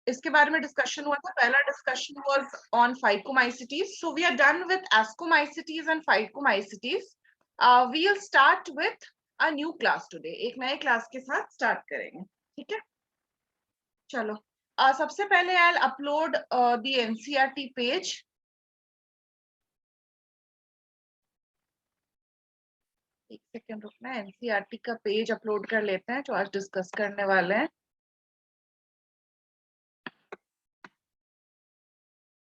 इसके बारे में डिस्कशन हुआ था. पहला discussion was on phycomycetes. So we are done with ascomycetes and phycomycetes. We will start with a new class today. एक नए क्लास के साथ स्टार्ट करेंगे. ठीक है, चलो. सबसे पहले I will upload the NCERT page. एक सेकेंड रुकना. एनसीईआरटी का पेज अपलोड कर लेते हैं जो आज डिस्कस करने वाले हैं.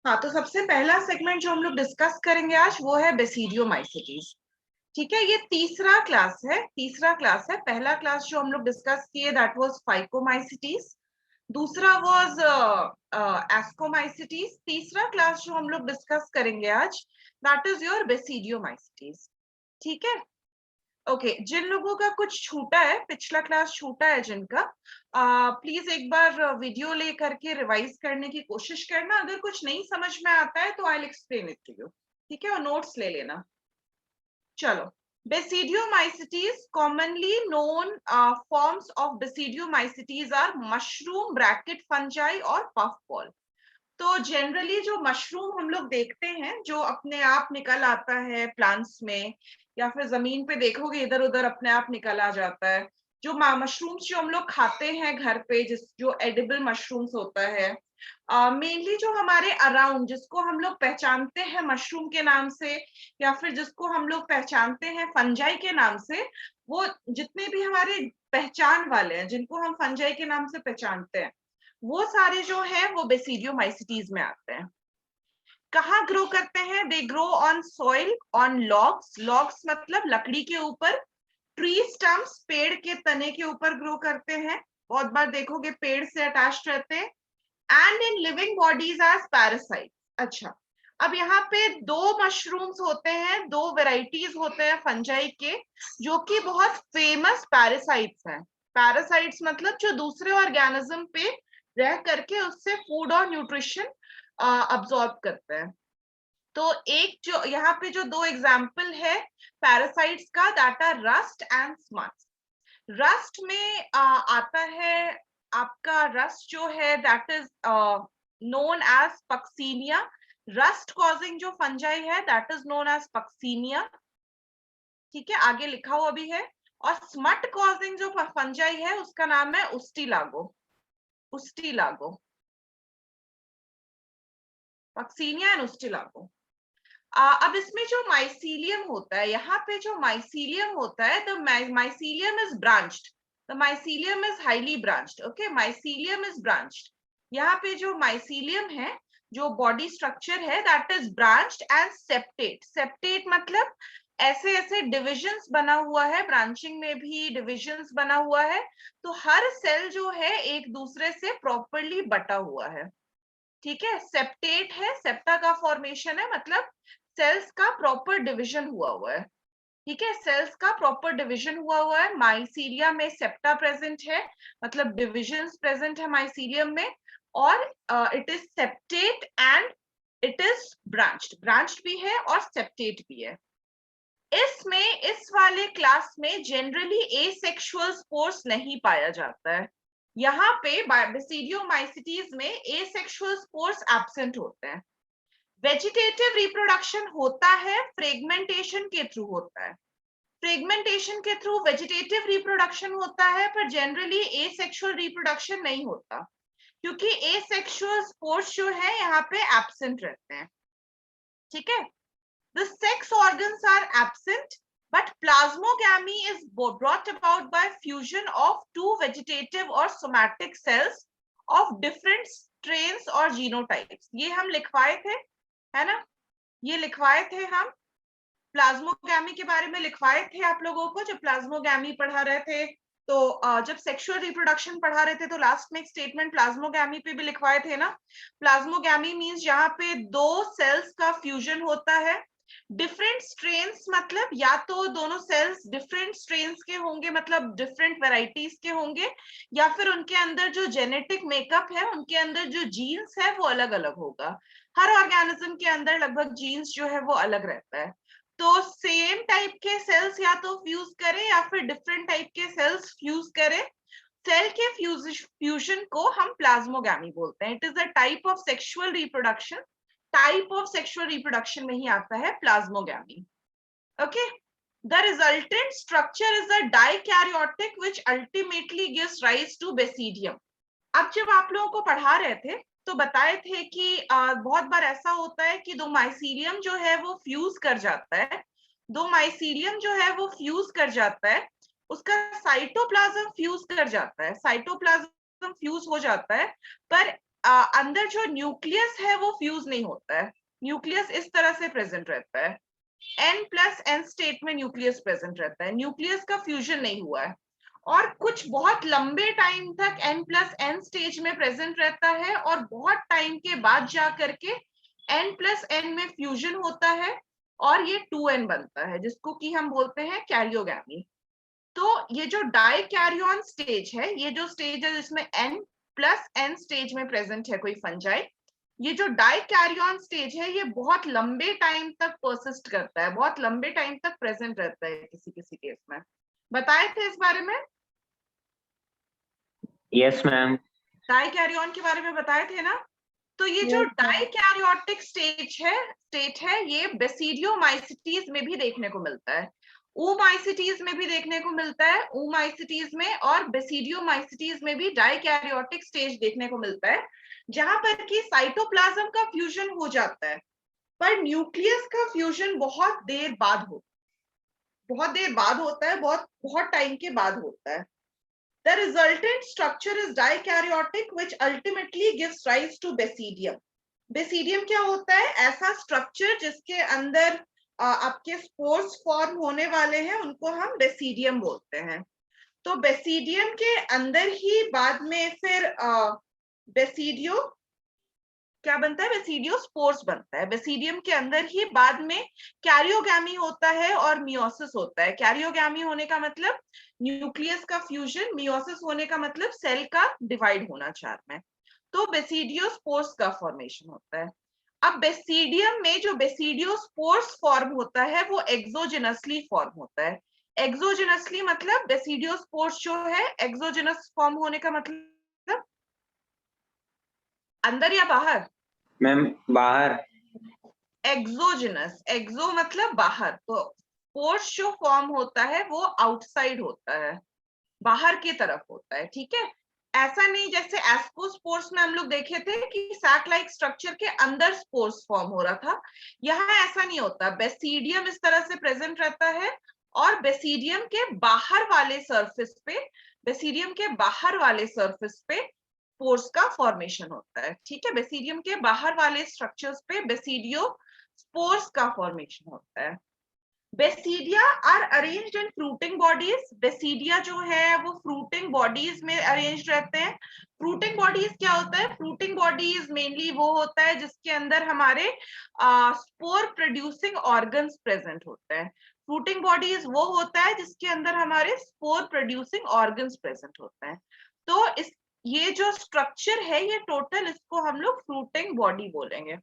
हाँ, तो सबसे पहला सेगमेंट जो हम लोग डिस्कस करेंगे आज वो है बेसिडियोमाइसिटीज. ठीक है, ये तीसरा क्लास है. पहला क्लास जो हम लोग डिस्कस किए दैट वाज फाइकोमाइसिटीज. दूसरा वाज एस्कोमाइसिटीज. तीसरा क्लास जो हम लोग डिस्कस करेंगे आज दैट इज योर बेसिडियोमाइसिटीज. ठीक है, ओके. जिन लोगों का कुछ छूटा है, पिछला क्लास छूटा है जिनका, प्लीज एक बार वीडियो ले करके रिवाइज करने की कोशिश करना. अगर कुछ नहीं समझ में आता है तो I will explain it to you. ठीक है, और नोट्स ले लेना. चलो. Basidiomycetes, commonly known forms of Basidiomycetes are mushroom, bracket fungi और puffball. तो जनरली जो मशरूम हम लोग देखते हैं जो अपने आप निकल आता है प्लांट्स में, या फिर जमीन पे देखोगे इधर उधर अपने आप निकल आ जाता है. जो मशरूम्स जो हम लोग खाते हैं घर पे, जो एडिबल मशरूम्स होता है, मेनली जो हमारे अराउंड, जिसको हम लोग पहचानते हैं मशरूम के नाम से, या फिर जिसको हम लोग पहचानते हैं फंजाई के नाम से, वो जितने भी हमारे पहचान वाले हैं जिनको हम फंजाई के नाम से पहचानते हैं, वो सारे जो है वो बेसिडियोमाइसिटीज में आते हैं. कहाँ ग्रो करते हैं? They grow on soil, on logs. Logs मतलब लकड़ी के ऊपर. ट्री स्टम्प्स, पेड़ के तने के ऊपर ग्रो करते हैं. बहुत बार देखोगे पेड़ से अटैच रहते हैं. And in living bodies as parasite. अच्छा, अब यहाँ पे दो मशरूम्स होते हैं, दो वेराइटीज होते हैं फंजाई के, जो कि बहुत फेमस पैरासाइट्स हैं. पैरासाइट्स मतलब जो दूसरे ऑर्गेनिज्म पे रह करके उससे फूड और न्यूट्रिशन अब्सॉर्ब करते हैं. तो एक जो यहाँ पे जो दो एग्जाम्पल है पैरासाइट्स का, that are rust and smuts. Rust में आता है आपका, रस्ट जो है that is known as puccinia. Rust causing जो फंजाई है that is known as puccinia. ठीक है, आगे लिखा हुआ भी है. और स्मट कॉजिंग जो फंजाई है उसका नाम है Ustilago. Ustilago, Puccinia and Ustilago. अब इसमें जो माइसीलियम होता है, यहाँ पे जो माइसीलियम होता है, the mycelium is branched. The mycelium is highly branched. Okay, mycelium is branched. यहाँ पे जो माइसीलियम है, जो बॉडी स्ट्रक्चर है, that is branched and septate. Septate मतलब ऐसे ऐसे डिविजन्स बना हुआ है, ब्रांचिंग में भी डिविजन्स बना हुआ है. तो हर सेल जो है एक दूसरे से प्रॉपरली बटा हुआ है. ठीक है, सेप्टेट है, सेप्टा का फॉर्मेशन है, मतलब सेल्स का प्रॉपर डिवीजन हुआ है. ठीक है, सेल्स का प्रॉपर डिवीजन हुआ है. माइसीलिया में सेप्टा प्रेजेंट है, मतलब डिविजन्स प्रेजेंट है माइसीलियम में. और it is septate and it is branched. Branched भी है और सेप्टेट भी है. इसमें इस वाले क्लास में जनरली एसेक्सुअल स्पोर्स नहीं पाया जाता है. यहाँ पे बेसिडियोमाइसिटीज में एसेक्सुअल स्पोर्स एब्सेंट होते हैं. वेजिटेटिव रिप्रोडक्शन होता है, फ्रेगमेंटेशन के थ्रू होता है. फ्रेगमेंटेशन के थ्रू वेजिटेटिव रिप्रोडक्शन होता है, पर जनरली एसेक्सुअल रिप्रोडक्शन नहीं होता, क्योंकि एसेक्सुअल स्पोर्स जो है यहाँ पे एब्सेंट रहते हैं. ठीक है, the sex organs are absent, but plasmogamy is brought about by fusion of two vegetative or somatic cells of different strains or genotypes. ये हम लिखवाए थे, है ना? ये लिखवाए थे हम, प्लाज्मोगैमी के बारे में लिखवाए थे आप लोगों को जब प्लाज्मोगैमी पढ़ा रहे थे. तो जब सेक्सुअल रिप्रोडक्शन पढ़ा रहे थे तो लास्ट में एक स्टेटमेंट प्लाज्मोगैमी पे भी लिखवाए थे ना. प्लाज्मोगैमी मींस जहां पे दो सेल्स का फ्यूजन होता है. डिफरेंट स्ट्रेन्स मतलब या तो दोनों सेल्स डिफरेंट स्ट्रेन्स के होंगे, मतलब डिफरेंट वेराइटीज के होंगे, या फिर उनके अंदर जो जेनेटिक मेकअप है, उनके अंदर जो जीन्स है वो अलग अलग होगा. हर ऑर्गेनिज्म के अंदर लगभग जीन्स जो है वो अलग रहता है. तो सेम टाइप के सेल्स या तो फ्यूज करें या फिर डिफरेंट टाइप के सेल्स फ्यूज करें, सेल के फ्यूजन को हम प्लाज्मोगैमी बोलते हैं. It is a type of sexual reproduction. Type of sexual reproduction में ही आता है plasmogamy. Okay. The resultant structure is a dikaryotic which ultimately gives rise to basidium. अब जब आप लोगों को पढ़ा रहे थे तो बताए थे कि बहुत बार ऐसा होता है कि दो माइसीलियम जो है वो फ्यूज कर जाता है. दो माइसीलियम जो है वो फ्यूज कर जाता है. उसका साइटोप्लाज्म फ्यूज कर जाता है. साइटोप्लाज्म फ्यूज हो जाता है, पर अंदर जो न्यूक्लियस है वो फ्यूज नहीं होता है. न्यूक्लियस इस तरह से प्रेजेंट रहता है. N+N स्टेट में न्यूक्लियस प्रेजेंट रहता है. न्यूक्लियस का फ्यूजन नहीं हुआ है और कुछ बहुत लंबे टाइम तक N+N स्टेज में प्रेजेंट रहता है और बहुत टाइम के बाद जा करके N+N में फ्यूजन होता है और ये 2N बनता है, जिसको कि हम बोलते हैं कैरियोगैमी. तो ये जो डाइकैरियन स्टेज है, ये जो स्टेज है जिसमें N+N स्टेज में प्रेजेंट है कोई फंजाई, ये जो डाइकैरियन स्टेज है ये बहुत लंबे टाइम तक परसिस्ट करता है, बहुत लंबे टाइम तक प्रेजेंट रहता है किसी किसी केस में. बताए थे इस बारे में? Yes ma'am. डाइकैरियन के बारे में बताए थे ना. तो ये जो डाइकैरियोटिक स्टेट है ये बेसिडियोमाइसिटीज में भी देखने को मिलता है. oomaइसिटीज में भी देखने को मिलता है. oomaइसिटीज में और बेसिडियोमाइसिटीज में भी डाइकैरियोटिक स्टेज देखने को मिलता है, जहां पर कि साइटोप्लाज्म का फ्यूजन हो जाता है, पर न्यूक्लियस का फ्यूजन बहुत देर बाद होता है, बहुत बहुत टाइम के बाद होता है. The resultant structure is dikaryotic, which ultimately gives rise to basidium. Basidium क्या होता है? ऐसा स्ट्रक्चर जिसके अंदर आपके स्पोर्स फॉर्म होने वाले हैं, उनको हम बेसिडियम बोलते हैं. तो बेसिडियम के अंदर ही बाद में फिर बेसिडियो क्या बनता है? बेसिडियो स्पोर्स बनता है. बेसिडियम के अंदर ही बाद में कैरियोगैमी होता है और मियोसिस होता है. कैरियोगैमी होने का मतलब न्यूक्लियस का फ्यूजन, मियोसिस होने का मतलब सेल का डिवाइड होना चार में. तो बेसिडियो स्पोर्स का फॉर्मेशन होता है. अब बेसिडियम में जो बेसिडियो स्पोर्स फॉर्म होता है वो एक्सोजेनसली फॉर्म होता है. एक्सोजेनसली मतलब बेसिडियो स्पोर्स जो है एक्सोजेनस फॉर्म होने का मतलब अंदर या बाहर? मैम बाहर. एक्सोजेनस, एक्सो मतलब बाहर, तो स्पोर्स जो फॉर्म होता है वो आउटसाइड होता है, बाहर की तरफ होता है. ठीक है. ऐसा नहीं जैसे एस्कोस्पोर्स में हम लोग देखे थे कि सैक लाइक स्ट्रक्चर के अंदर स्पोर्स फॉर्म हो रहा था. यहाँ ऐसा नहीं होता. बेसिडियम इस तरह से प्रेजेंट रहता है और बेसिडियम के बाहर वाले सरफेस पे, बेसिडियम के बाहर वाले सरफेस पे स्पोर्स का फॉर्मेशन होता है. ठीक है. बेसिडियम के बाहर वाले स्ट्रक्चर्स पे बेसिडियो स्पोर्स का फॉर्मेशन होता है. Basidia are arranged in fruiting bodies. Basidia जो है वो फ्रूटिंग बॉडीज में अरेंज रहते हैं. फ्रूटिंग बॉडीज क्या होता है? फ्रूटिंग बॉडीज मेनली वो होता है जिसके अंदर हमारे स्पोर प्रोड्यूसिंग ऑर्गन्स प्रेजेंट होते हैं. फ्रूटिंग बॉडीज वो होता है जिसके अंदर हमारे स्पोर प्रोड्यूसिंग ऑर्गन्स प्रेजेंट होते हैं. तो इस ये जो स्ट्रक्चर है ये टोटल, इसको हम लोग फ्रूटिंग बॉडी बोलेंगे.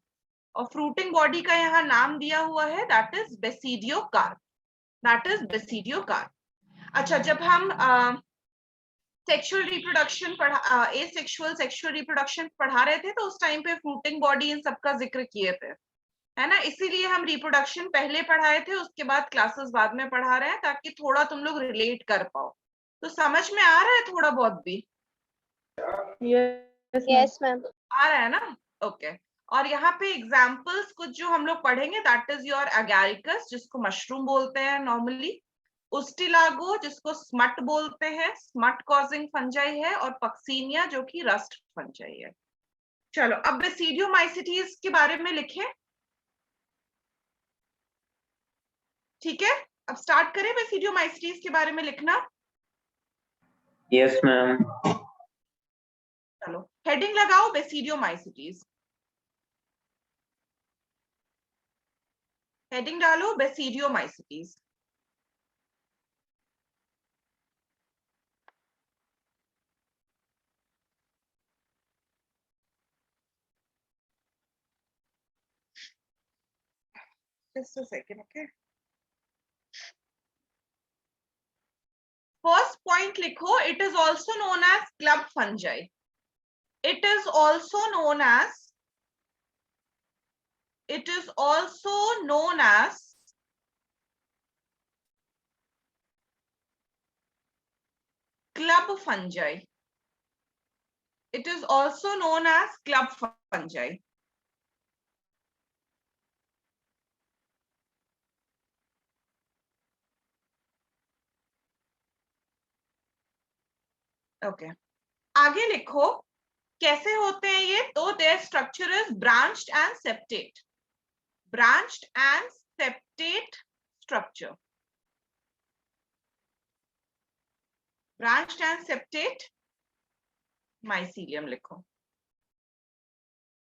और फ्रूटिंग बॉडी का यहाँ नाम दिया हुआ है, that is basidiocarp. That is basidiocarp. अच्छा, जब हम सेक्सुअल रिप्रोडक्शन सेक्सुअल रिप्रोडक्शन पढ़ा रहे थे तो उस टाइम पे फ्रूटिंग बॉडी इन सबका जिक्र किए थे, है ना. इसीलिए हम रिप्रोडक्शन पहले पढ़ाए थे, उसके बाद क्लासेस बाद में पढ़ा रहे हैं, ताकि थोड़ा तुम लोग रिलेट कर पाओ. तो समझ में आ रहा है थोड़ा बहुत भी? Yes ma'am. आ रहा है ना? ओके. और यहाँ पे एग्जाम्पल्स कुछ जो हम लोग पढ़ेंगे, दैट इज योर एगैरिकस जिसको मशरूम बोलते हैं नॉर्मली, उस्टिलागो जिसको स्मट बोलते हैं, स्मट कॉजिंग फंजाई है, और पक्सीनिया जो कि रस्ट फंजाई है. चलो अब बेसिडियोमाइसिटीज के बारे में लिखें. ठीक है, अब स्टार्ट करें बेसिडियोमाइसिटीज के बारे में लिखना. Yes ma'am. चलो हेडिंग लगाओ, बेसिडियोमाइसिटीज. हेडिंग डालो, basidiomycetes. Just a second, okay. First point लिखो, it is also known as club fungi. It is also known as club fungi. It is also known as club fungi. Okay. आगे लिखो कैसे होते हैं ये. तो their structure is branched and septate. Branched and septate structure. Branched and septate mycelium लिखो.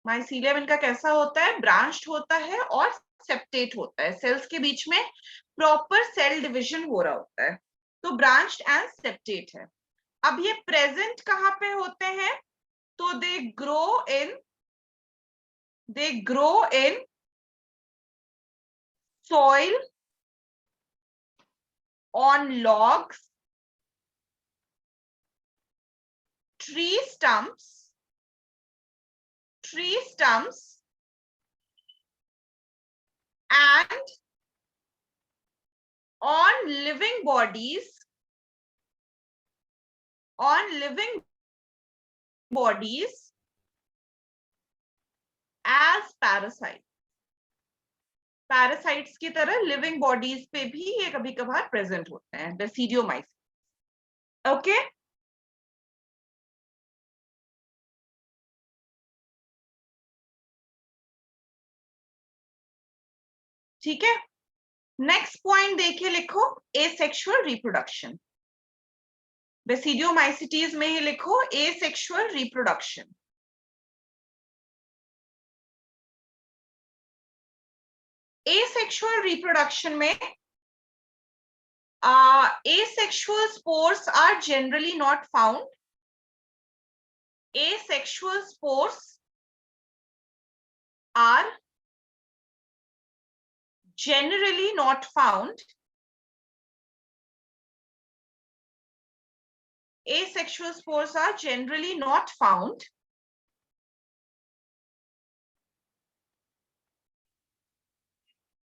Mycelium इनका कैसा होता है? ब्रांच्ड होता है और सेप्टेट होता है. सेल्स के बीच में प्रॉपर सेल डिवीजन हो रहा होता है. तो ब्रांच्ड एंड सेप्टेट है. अब ये प्रेजेंट कहाँ पे होते हैं? तो they grow in soil, on logs, tree stumps, and on living bodies as parasites. Parasites की तरह लिविंग बॉडीज पे भी ये कभी कभार प्रेजेंट होते हैं. बेसिडियोमाइसिस. ओके. ठीक है. नेक्स्ट पॉइंट देखिए, लिखो एसेक्सुअल रिप्रोडक्शन. बेसिडियोमाइसिटीज में ही लिखो एसेक्सुअल रिप्रोडक्शन. Asexual reproduction में asexual spores are generally not found. Asexual spores are generally not found. Asexual spores are generally not found.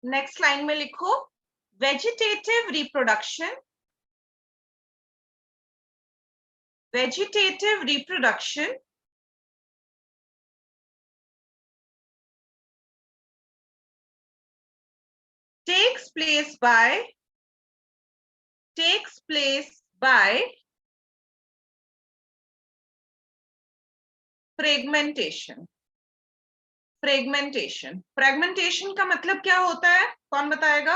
Next line में लिखो vegetative reproduction. Vegetative reproduction takes place by fragmentation. Fragmentation का मतलब क्या होता है? कौन बताएगा?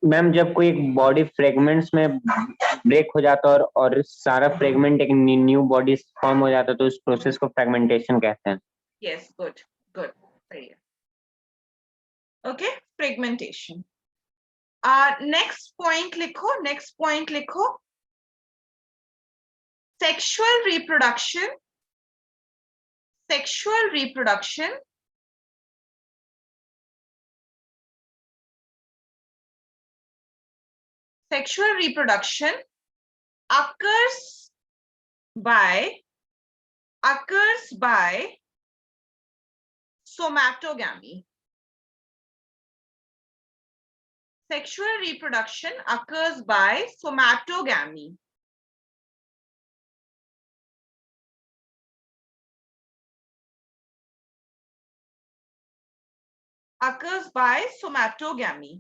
मैम जब कोई एक बॉडी फ्रेगमेंट्स में ब्रेक हो जाता है और सारा फ्रेगमेंट एक न्यू बॉडी फॉर्म हो जाता है तो उस प्रोसेस को फ्रेगमेंटेशन कहते हैं. यस, गुड सही है. Okay, fragmentation. नेक्स्ट पॉइंट लिखो sexual reproduction. Sexual reproduction occurs by somatogamy. Sexual reproduction occurs by somatogamy. Occurs by somatogamy.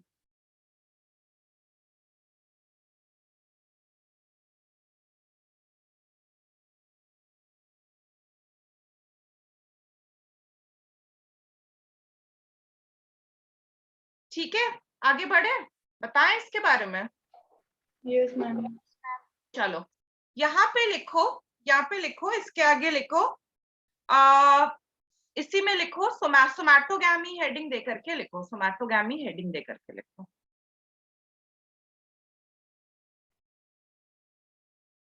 ठीक है, आगे बढ़े, बताएं इसके बारे में. Yes ma'am. चलो यहाँ पे लिखो इसके आगे लिखो इसी में लिखो सोमैटोगैमी हेडिंग दे करके लिखो. सोमैटोगैमी हेडिंग दे करके लिखो.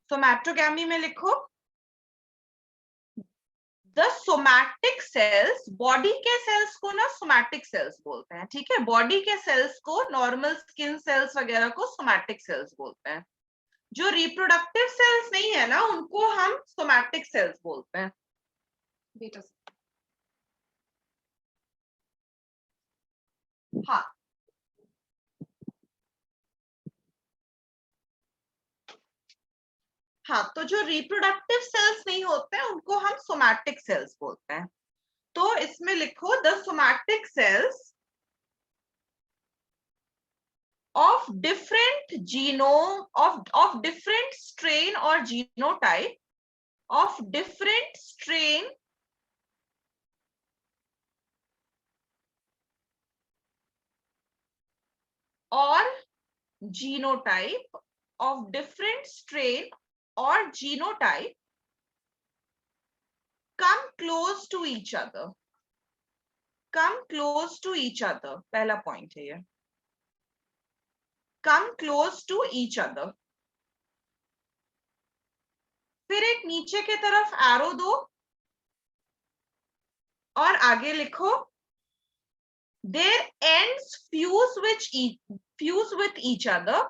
सोमैटोगैमी में लिखो द सोमैटिक सेल्स, बॉडी के सेल्स को ना सोमैटिक सेल्स बोलते हैं, ठीक है। बॉडी के सेल्स को, नॉर्मल स्किन सेल्स वगैरह को सोमैटिक सेल्स बोलते हैं। जो रिप्रोडक्टिव सेल्स नहीं है ना, उनको हम सोमैटिक सेल्स बोलते हैं। बेटा हाँ, हाँ, तो जो रिप्रोडक्टिव सेल्स नहीं होते हैं उनको हम सोमैटिक सेल्स बोलते हैं। तो इसमें लिखो the somatic cells of different genome of different strain or genotype of different strain or genotype of different strain or genotype come close to each other, come close to each other, पहला point है ये, come close to each other। फिर एक नीचे के तरफ arrow दो और आगे लिखो their ends fuse with each other,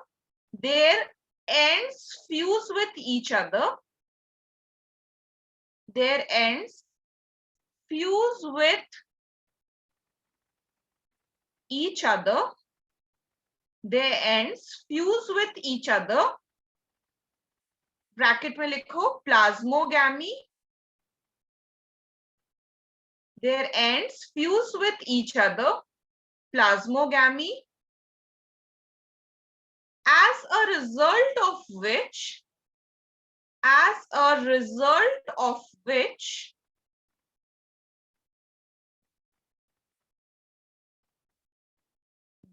their ends fuse with each other, their ends fuse with each other, their ends fuse with each other, bracket में लिखो plasmogamy, their ends fuse with each other, plasmogamy, as a result of which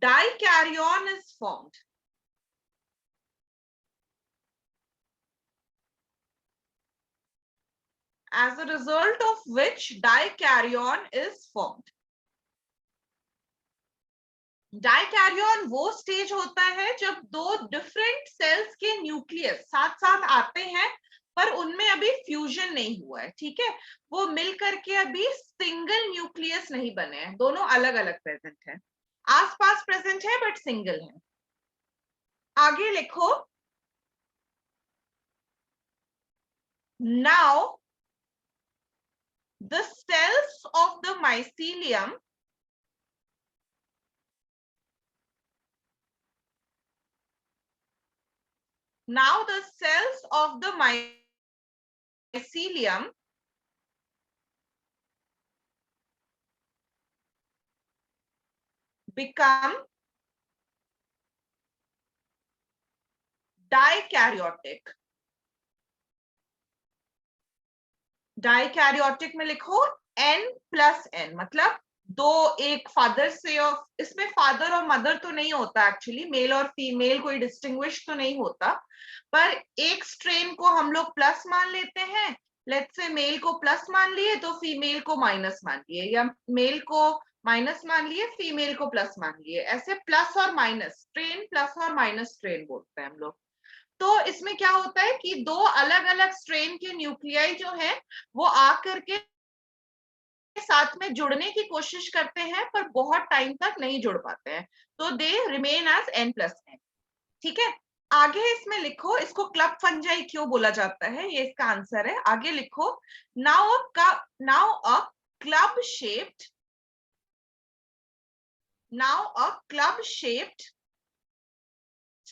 dikaryon is formed। As a result of which dikaryon is formed। Dikaryon वो stage होता है जब दो different cells के nucleus साथ साथ आते हैं पर उनमें अभी फ्यूजन नहीं हुआ है, ठीक है। वो मिल करके अभी सिंगल न्यूक्लियस नहीं बने हैं, दोनों अलग अलग प्रेजेंट हैं, आसपास प्रेजेंट है बट सिंगल है। आगे लिखो now the cells of the mycelium now the cells of the mycelium become dikaryotic। Dikaryotic में लिखो n+n, मतलब दो, एक फादर से, और इसमें फादर और मदर तो नहीं होता एक्चुअली, मेल और फीमेल कोई डिस्टिंग्विश तो नहीं होता, पर एक स्ट्रेन को हम लोग प्लस मान लेते हैं। लेट्स से मेल को प्लस मान लिए तो फीमेल को माइनस मान लिए, या मेल को माइनस मान लिए फीमेल को प्लस मान लिए, ऐसे प्लस और माइनस स्ट्रेन, प्लस और माइनस स्ट्रेन बोलते हैं हम लोग। तो इसमें क्या होता है कि दो अलग अलग स्ट्रेन के न्यूक्लियाई जो है वो आकर के साथ में जुड़ने की कोशिश करते हैं पर बहुत टाइम तक नहीं जुड़ पाते हैं, तो दे रिमेन एज n+n, ठीक है। आगे इसमें लिखो, इसको क्लब फंजाई क्यों बोला जाता है, ये इसका आंसर है। आगे लिखो now a club shaped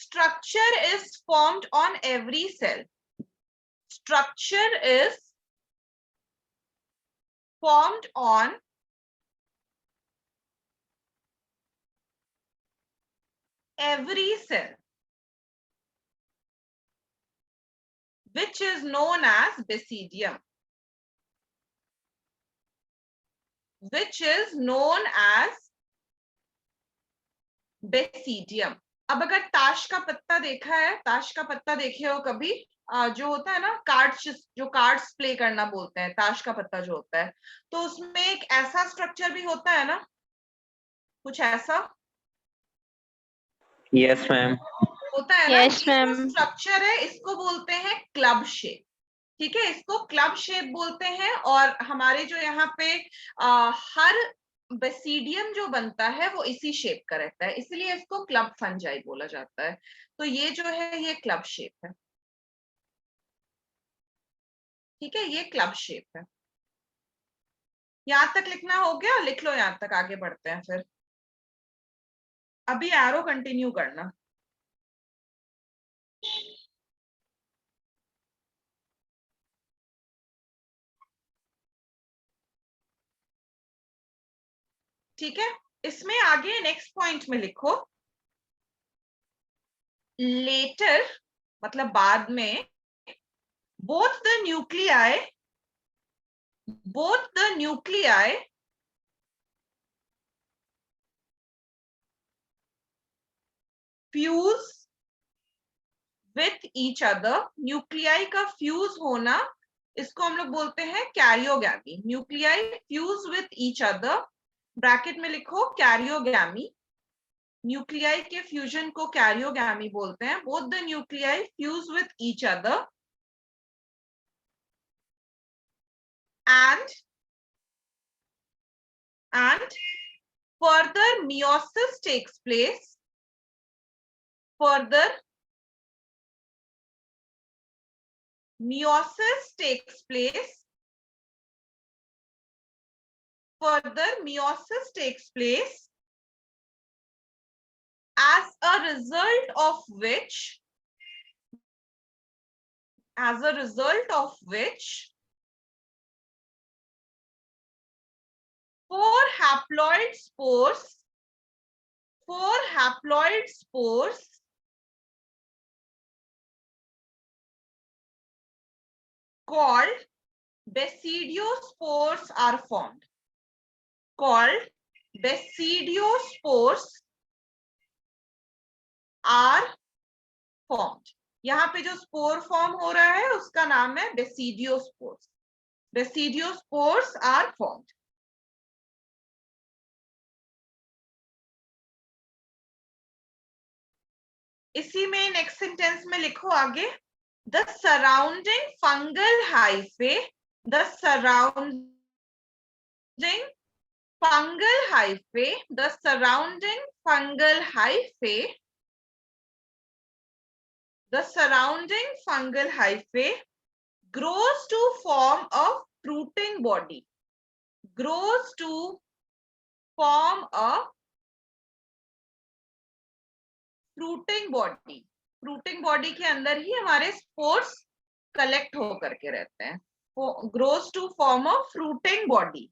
structure is formed on every cell। Structure is formed on every cell, which is known as basidium, which is known as basidium। अब अगर ताश का पत्ता देखा है, ताश का पत्ता देखे हो कभी, जो होता है ना कार्ड्स, जो कार्ड्स प्ले करना बोलते हैं, ताश का पत्ता जो होता है, तो उसमें एक ऐसा स्ट्रक्चर भी होता है ना, कुछ ऐसा। Yes ma'am. होता है ना, Yes, ma'am. स्ट्रक्चर है, इसको बोलते हैं क्लब शेप, ठीक है, इसको क्लब शेप बोलते हैं। और हमारे जो यहाँ पे हर बेसिडियम जो बनता है वो इसी शेप का रहता है, इसलिए इसको क्लब फंजाई बोला जाता है। तो ये जो है ये क्लब शेप है। ठीक है, ये क्लब शेप है। यहां तक लिखना हो गया, लिख लो यहां तक, आगे बढ़ते हैं फिर। अभी एरो कंटिन्यू करना। ठीक है, इसमें आगे नेक्स्ट पॉइंट में लिखो, लेटर मतलब बाद में, both the nuclei fuse with each other। Nuclei का फ्यूज होना, इसको हम लोग बोलते हैं karyogamy. Nuclei fuse with each other, bracket में लिखो कैरियोगैमी। न्यूक्लियाई के फ्यूजन को कैरियोगैमी बोलते हैं। Both the nuclei fuse with each other and further meiosis takes place। Further meiosis takes place। Further meiosis takes place as a result of which four haploid spores called basidiospores are formed। Called basidiospores are formed। यहाँ पे जो spore form हो रहा है उसका नाम है basidiospores. Basidiospores are formed. इसी में नेक्स्ट सेंटेंस में लिखो आगे, the surrounding fungal hyphae, the surrounding fungal hyphae, the surrounding fungal hyphae, the surrounding fungal hyphae grows to form a fruiting body, grows to form a fruiting body। fruiting body के अंदर ही हमारे spores collect होकर के रहते हैं। grows to form a fruiting body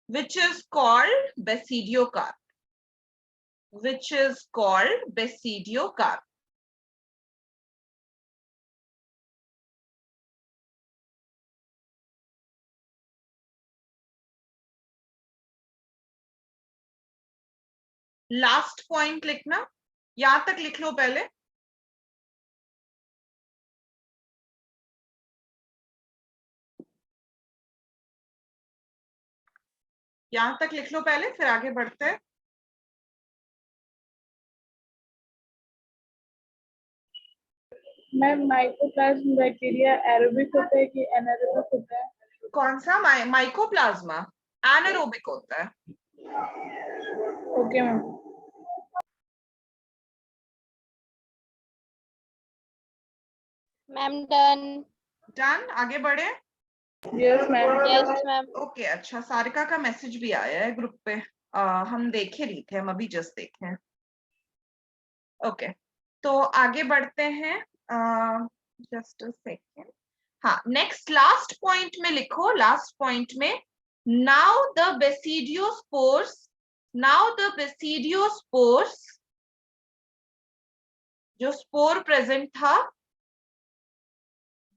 which is called basidiocarp, which is called basidiocarp। Last point लिखना, यहां तक लिख लो पहले। यहां तक लिख लो पहले, फिर आगे बढ़ते हैं। मैम माइकोप्लाज्म बैक्टीरिया एरोबिक होता है कि एनारोबिक होता है? कौन सा? माइकोप्लाज्मा एनारोबिक होता है। Okay ma'am. Ma'am done. Done, आगे बढ़े। Yes ma'am. Yes ma'am. Okay, अच्छा, सारिका का मैसेज भी आया है ग्रुप पे। हम देखे नहीं थे, हम अभी जस्ट देखे हैं। ओके, तो आगे बढ़ते हैं। Just a second. हाँ, नेक्स्ट लास्ट पॉइंट में लिखो, लास्ट पॉइंट में, नाउ द बेसिडियोस्पोर्स, जो स्पोर प्रेजेंट था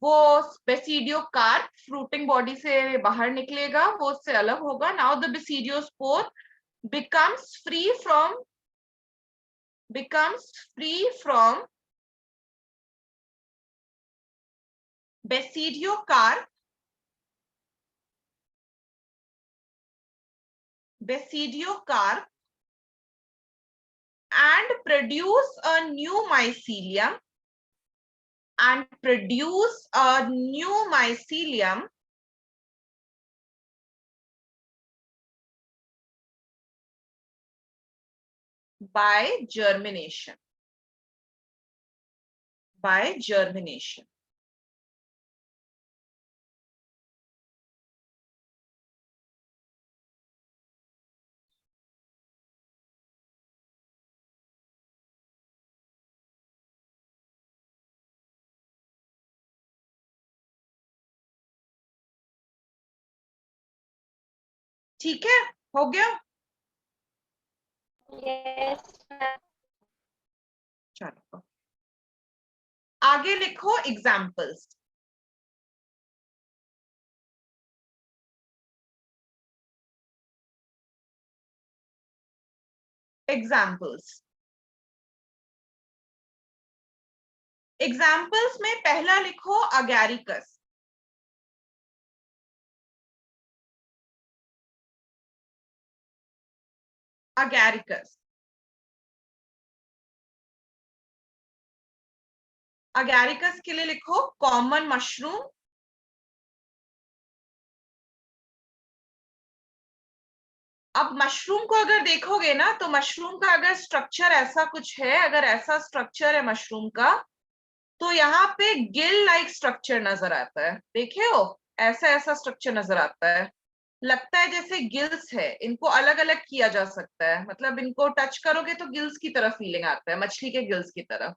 वो बेसिडियोकार्प फ्रूटिंग बॉडी से बाहर निकलेगा, वो उससे अलग होगा। Now the basidiospore becomes free from basidiocarp and produce a new mycelium and produce a new mycelium by germination. By germination. ठीक है, हो गया? Yes, ma'am. चलो आगे लिखो एग्जाम्पल्स. एग्जाम्पल्स एग्जाम्पल्स में पहला लिखो अगैरिकस. अगैरिकस. अगैरिकस के लिए लिखो कॉमन मशरूम. अब मशरूम को अगर देखोगे ना तो मशरूम का अगर स्ट्रक्चर ऐसा कुछ है, अगर ऐसा स्ट्रक्चर है मशरूम का, तो यहाँ पे गिल लाइक स्ट्रक्चर नजर आता है. देखे हो, ऐसा ऐसा स्ट्रक्चर नजर आता है. लगता है जैसे गिल्स है. इनको अलग अलग किया जा सकता है, मतलब इनको टच करोगे तो गिल्स की तरह फीलिंग आता है, मछली के गिल्स की तरह.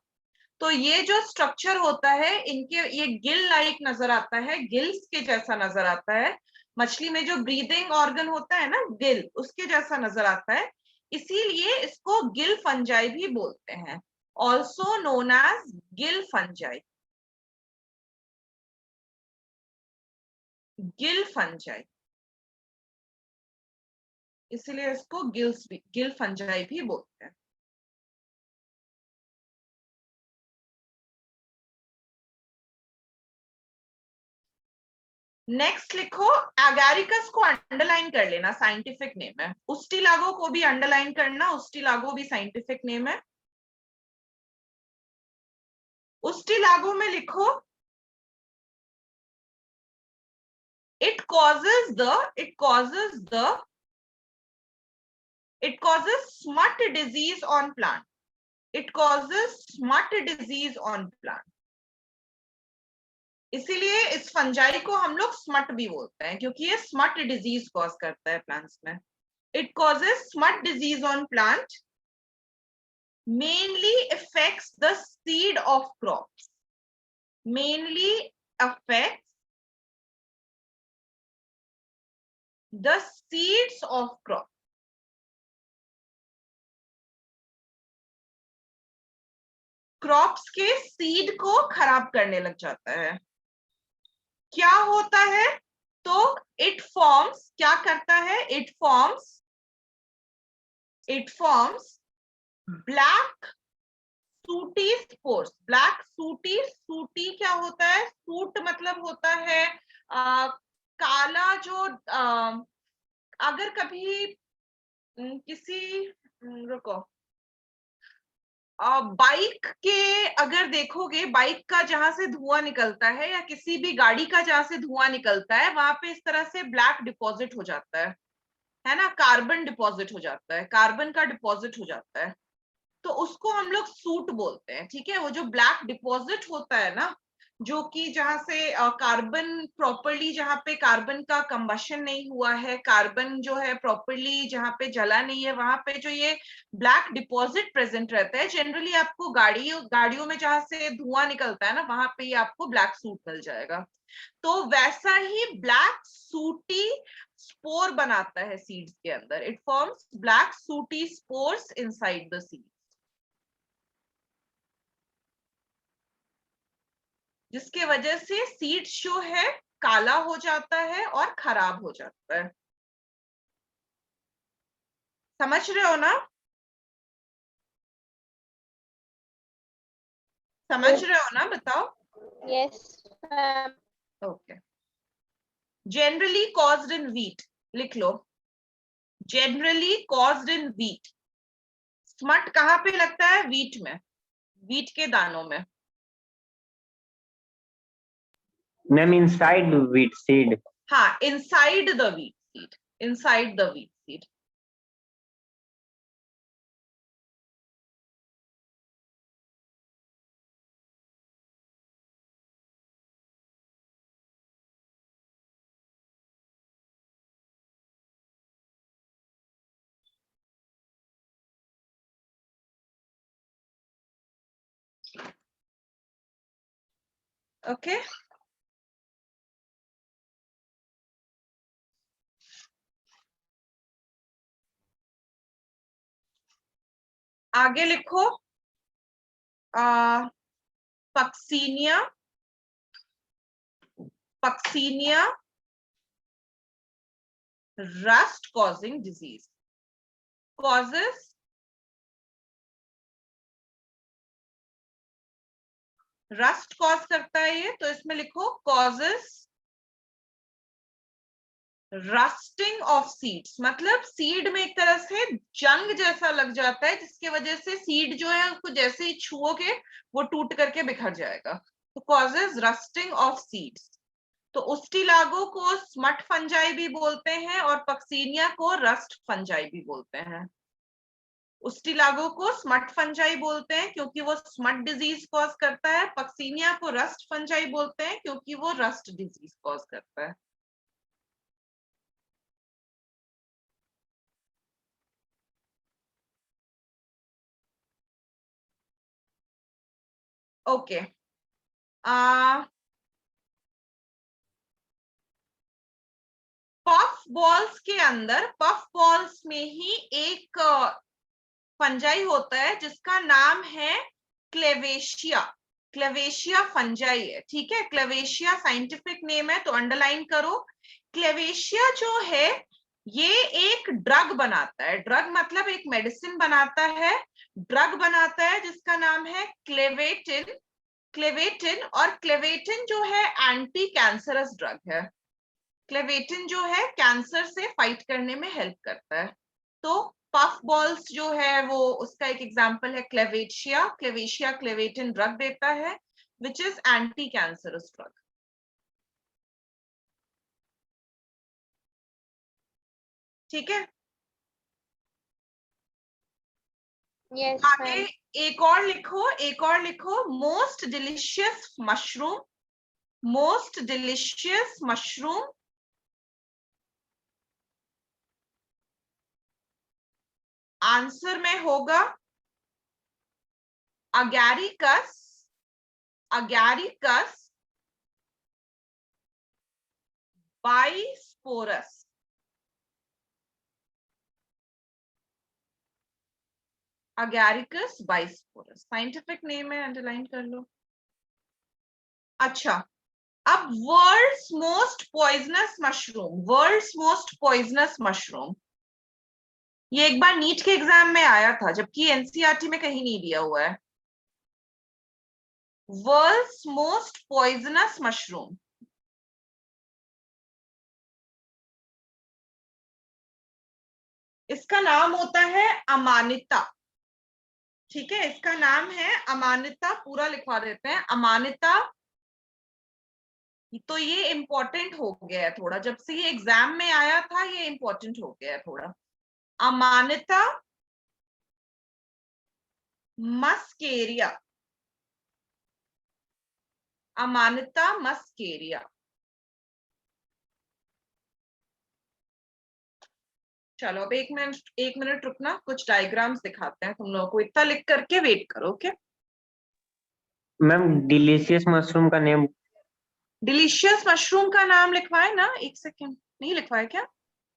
तो ये जो स्ट्रक्चर होता है इनके, ये गिल लाइक नजर आता है, गिल्स के जैसा नजर आता है. मछली में जो ब्रीदिंग ऑर्गन होता है ना, गिल, उसके जैसा नजर आता है. इसीलिए इसको गिल फंजाई भी बोलते हैं. Also known as gill fungi. Gill fungi, इसीलिए इसको गिल फंजाई भी बोलते हैं. नेक्स्ट लिखो, एगारिकस को अंडरलाइन कर लेना, साइंटिफिक नेम है. उस्टिलागो को भी अंडरलाइन करना, उस्टिलागो भी साइंटिफिक नेम है. उस्टिलागो में लिखो it causes smut disease on plant. It causes smut disease on plant. इसीलिए इस फंजाई को हम लोग स्मट भी बोलते हैं, क्योंकि ये स्मट डिजीज कॉज करता है प्लांट्स में. It causes smut disease on plant, mainly affects the seed of crops. Mainly affects the seeds of crop. Crops के सीड को खराब करने लग जाता है. क्या होता है? तो इट फॉर्म्स, क्या करता है? It forms black sooty spores. Black sooty, sooty क्या होता है? सूट मतलब होता है काला. जो अगर कभी किसी, रुको, बाइक के अगर देखोगे, बाइक का जहां से धुआं निकलता है या किसी भी गाड़ी का जहां से धुआं निकलता है, वहां पे इस तरह से ब्लैक डिपॉजिट हो जाता है ना. कार्बन डिपॉजिट हो जाता है, कार्बन का डिपॉजिट हो जाता है. तो उसको हम लोग सूट बोलते हैं. ठीक है, वो जो ब्लैक डिपॉजिट होता है ना, जो कि जहां से कार्बन प्रॉपरली, जहां पे कार्बन का कंबशन नहीं हुआ है, कार्बन जो है प्रॉपरली जहां पे जला नहीं है, वहां पे जो ये ब्लैक डिपॉजिट प्रेजेंट रहता है. जनरली आपको गाड़ियों में जहां से धुआं निकलता है ना, वहां पे ही आपको ब्लैक सूट मिल जाएगा. तो वैसा ही ब्लैक सूटी स्पोर बनाता है सीड्स के अंदर. It forms black sooty spores inside the seed, जिसके वजह से सीड जो है काला हो जाता है और खराब हो जाता है. समझ रहे हो ना? समझ रहे हो ना? बताओ. Yes, ma'am. Okay. Generally caused in wheat लिख लो. Generally caused in wheat. Smut कहां पे लगता है? व्हीट में, व्हीट के दानों में. Ma'am inside wheat seed. हाँ, inside the wheat seed, inside the wheat seed. Okay, आगे लिखो. Puccinia, Puccinia rust causing disease. Causes rust cause करता है ये, तो इसमें लिखो कॉजेस रस्टिंग ऑफ सीड्स. मतलब सीड में एक तरह से जंग जैसा लग जाता है, जिसकी वजह से सीड जो है उसको जैसे ही छुओगे वो टूट करके बिखर जाएगा. तो कॉजेस रस्टिंग ऑफ सीड्स. तो उस्टिलागो को स्मट फंजाई भी बोलते हैं और पक्सीनिया को रस्ट फंजाई भी बोलते हैं. उस्टिलागो को स्मट फंजाई बोलते हैं क्योंकि वो स्मट डिजीज कॉज करता है. पक्सीनिया को रस्ट फंजाई बोलते हैं क्योंकि वो रस्ट डिजीज कॉज करता है. ओके, पफ बॉल्स के अंदर, पफ बॉल्स में ही एक फंजाई होता है जिसका नाम है क्लेवेशिया. क्लेवेशिया फंजाई है, ठीक है. क्लेवेशिया साइंटिफिक नेम है, तो अंडरलाइन करो. क्लेवेशिया जो है ये एक ड्रग बनाता है. ड्रग मतलब एक मेडिसिन बनाता है, ड्रग बनाता है जिसका नाम है क्लेवेटिन. क्लेवेटिन, और क्लेवेटिन जो है एंटी कैंसरस ड्रग है. क्लेवेटिन जो है कैंसर से फाइट करने में हेल्प करता है. तो पफ बॉल्स जो है वो उसका एक एग्जांपल है क्लेवेशिया. क्लेवेशिया क्लेवेटिन ड्रग देता है which is anti cancerous drug. ठीक है. Yes, आगे ma'am. एक और लिखो, एक और लिखो. Most delicious mushroom, most delicious mushroom. Answer में होगा Agaricus, Agaricus bisporus. Agaricus bisporus scientific name है, अंडरलाइन कर लो. अच्छा, अब world's most poisonous mushroom, world's most poisonous mushroom. ये एक बार नीट के एग्जाम में आया था, जबकि एनसीईआरटी में कहीं नहीं दिया हुआ है. World's most poisonous mushroom. इसका नाम होता है अमानिता. ठीक है, इसका नाम है अमानिता. पूरा लिखवा देते हैं, अमानिता. तो ये इंपॉर्टेंट हो गया है थोड़ा, जब से ये एग्जाम में आया था ये इंपॉर्टेंट हो गया है थोड़ा. अमानिता मस्केरिया, अमानिता मस्केरिया. चलो अब एक मिनट रुकना, कुछ डायग्राम्स दिखाते हैं तुम लोगों को. इतना लिख करके वेट करो. ओके. मैम डिलीशियस मशरूम का नेम. डिलीशियस मशरूम का नाम लिखवाए ना, एक सेकेंड. नहीं लिखवाए क्या?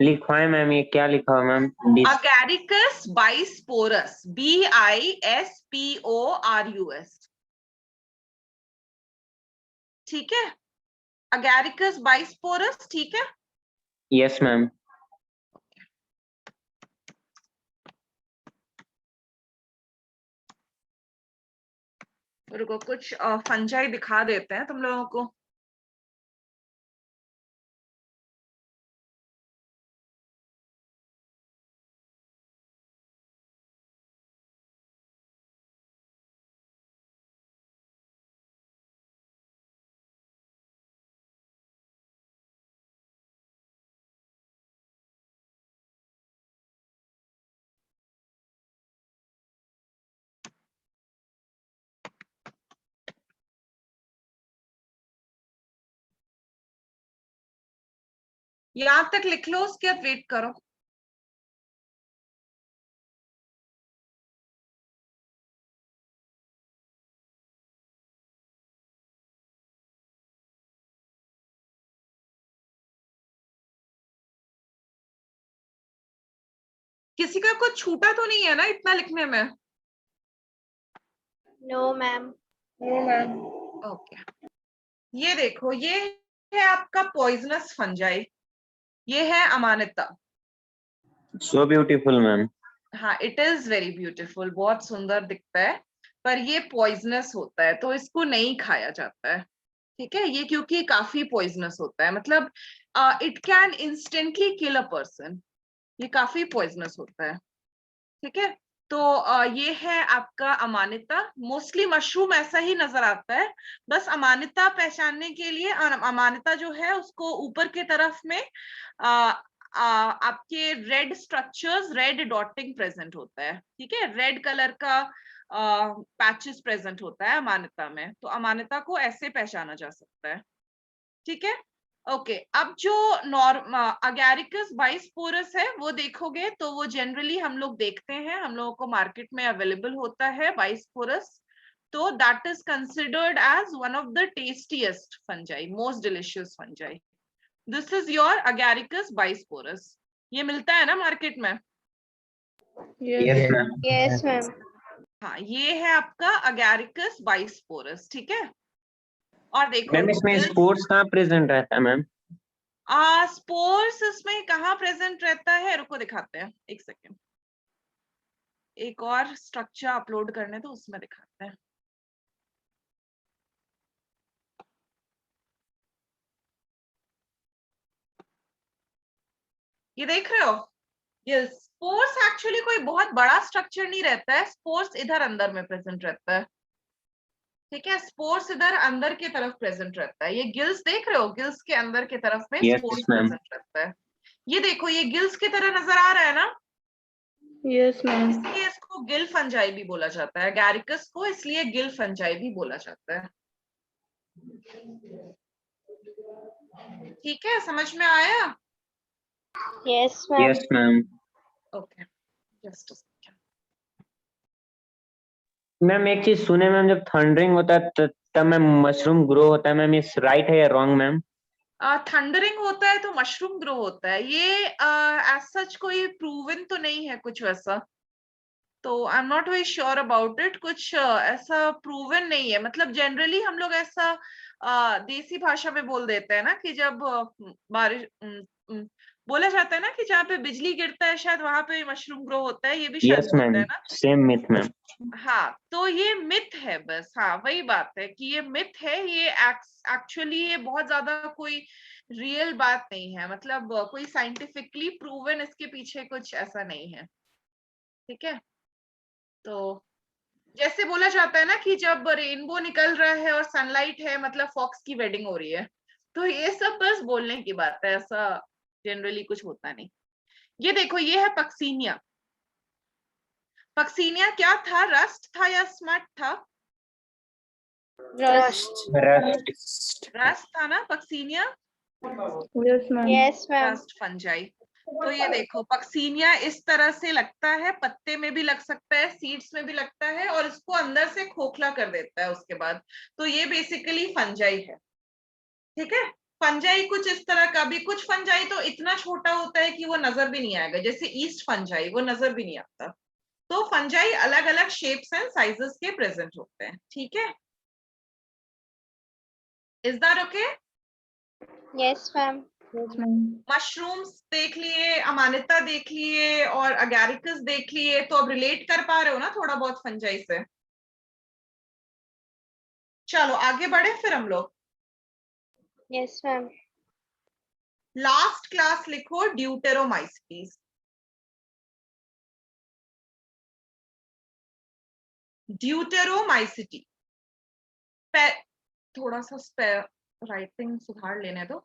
लिखवाए मैम, ये क्या लिखा हुआ मैम? Agaricus बाइस्पोरस, BISPORUS. ठीक है, अगैरिकस बाइस्पोरस. ठीक है. Yes ma'am. रुको, कुछ फंजाई दिखा देते हैं तुम लोगों को. यहां तक लिख लो, उसके बाद वेट करो। किसी का कुछ छूटा तो नहीं है ना इतना लिखने में? No, ma'am. No ma'am. Okay, ये देखो, ये है आपका पॉइजनस फंजाई, ये है अमानिता। So beautiful ma'am. हाँ, इट इज वेरी ब्यूटीफुल, बहुत सुंदर दिखता है, पर ये पॉइजनस होता है तो इसको नहीं खाया जाता है। ठीक है, ये क्योंकि काफी पॉइजनस होता है, मतलब it can instantly kill a person, ये काफी पॉइजनस होता है। ठीक है, तो ये है आपका अमानिता। मोस्टली मशरूम ऐसा ही नजर आता है, बस अमानिता पहचानने के लिए अमानिता जो है उसको ऊपर के तरफ में आपके रेड स्ट्रक्चर्स, रेड डॉटिंग प्रेजेंट होता है। ठीक है, रेड कलर का पैचेस प्रेजेंट होता है अमानिता में, तो अमानिता को ऐसे पहचाना जा सकता है। ठीक है, ओके। अब जो अगैरिकस बाइस्पोरस है वो देखोगे तो वो जनरली हम लोग देखते हैं, हम लोगों को मार्केट में अवेलेबल होता है बाइस्पोरस, तो that is considered as one of the tastiest fungi, most delicious fungi. This is your Agaricus bisporus, ये मिलता है ना मार्केट में? Yes ma'am. Yes, ma'am. हाँ, ये है आपका अगैरिकस बाइस्पोरस। ठीक है, और देखो मैम इसमें gills- स्पोर्ट्स कहाँ प्रेजेंट रहता है मैम? स्पोर्स इसमें कहाँ प्रेजेंट रहता है, रुको दिखाते हैं, एक सेकेंड, एक और स्ट्रक्चर अपलोड करने तो उसमें दिखाते हैं। ये देख रहे हो, ये स्पोर्स एक्चुअली कोई बहुत बड़ा स्ट्रक्चर नहीं रहता है, स्पोर्स इधर अंदर में प्रेजेंट रहता है। ठीक है, स्पोर्स इधर अंदर की तरफ प्रेजेंट रहता है। ये गिल्स देख रहे हो, गिल्स के अंदर की तरफ में Yes, स्पोर्स ma'am. प्रेजेंट रहता है। ये देखो, ये गिल्स की तरह नजर आ रहा है ना, यस मैम। इसलिए इसको गिल फंजाई भी बोला जाता है, गैरिकस को इसलिए गिल फंजाई भी बोला जाता है। ठीक है, समझ में आया? Yes, ma'am. Yes ma'am. Okay, just ma'am एक चीज सुने मैम, जब थंडरिंग होता है तब मैम मशरूम ग्रो होता है मैम, इस राइट है या रॉन्ग मैम? थंडरिंग होता है तो मशरूम ग्रो होता है, ये एज सच कोई प्रूवन तो नहीं है कुछ वैसा, तो I am not very sure about it. कुछ ऐसा प्रूवन नहीं है, मतलब जनरली हम लोग ऐसा देसी भाषा में बोल देते हैं ना कि जब बारिश बोला जाता है ना कि जहाँ पे बिजली गिरता है शायद वहां पे मशरूम ग्रो होता है, ये भी शायद यस बोलते मैम, हैं ना। Same myth ma'am. हाँ, तो ये मिथ है बस, हाँ वही बात है कि ये मिथ है, ये एक्चुअली ये बहुत ज्यादा कोई रियल बात नहीं है, मतलब कोई साइंटिफिकली प्रूवन इसके पीछे कुछ ऐसा नहीं है। ठीक है, तो जैसे बोला जाता है ना कि जब रेनबो निकल रहा है और सनलाइट है मतलब फॉक्स की वेडिंग हो रही है, तो ये सब बस बोलने की बात है, ऐसा जनरली कुछ होता नहीं। ये देखो, ये है पक्सीनिया। पक्सीनिया क्या था, रस्ट था या स्मट था? Rust. रस्ट था ना Puccinia? Yes ma'am. Yes, ma'am. Rust fungi. तो ये देखो, पक्सीनिया इस तरह से लगता है, पत्ते में भी लग सकता है, सीड्स में भी लगता है, और इसको अंदर से खोखला कर देता है उसके बाद, तो ये बेसिकली फंजाई है। ठीक है, फंजाई कुछ इस तरह का भी, कुछ फंजाई तो इतना छोटा होता है कि वो नजर भी नहीं आएगा, जैसे ईस्ट फंजाई, वो नजर भी नहीं आता। तो फंजाई अलग अलग शेप्स एंड साइजेस के प्रेजेंट होते हैं। ठीक है, is that okay? Yes, ma'am. Yes ma'am. Mushrooms देख लिए, अमानिता देख लिए, और अगैरिकस देख लिए, तो अब रिलेट कर पा रहे हो ना थोड़ा बहुत फंजाई से? चलो आगे बढ़े फिर हम लोग। Yes, ma'am. लास्ट क्लास लिखो ड्यूटेरोमाइसीटीज। ड्यूटेरोमाइसिटी, थोड़ा सा राइटिंग सुधार लेने दो।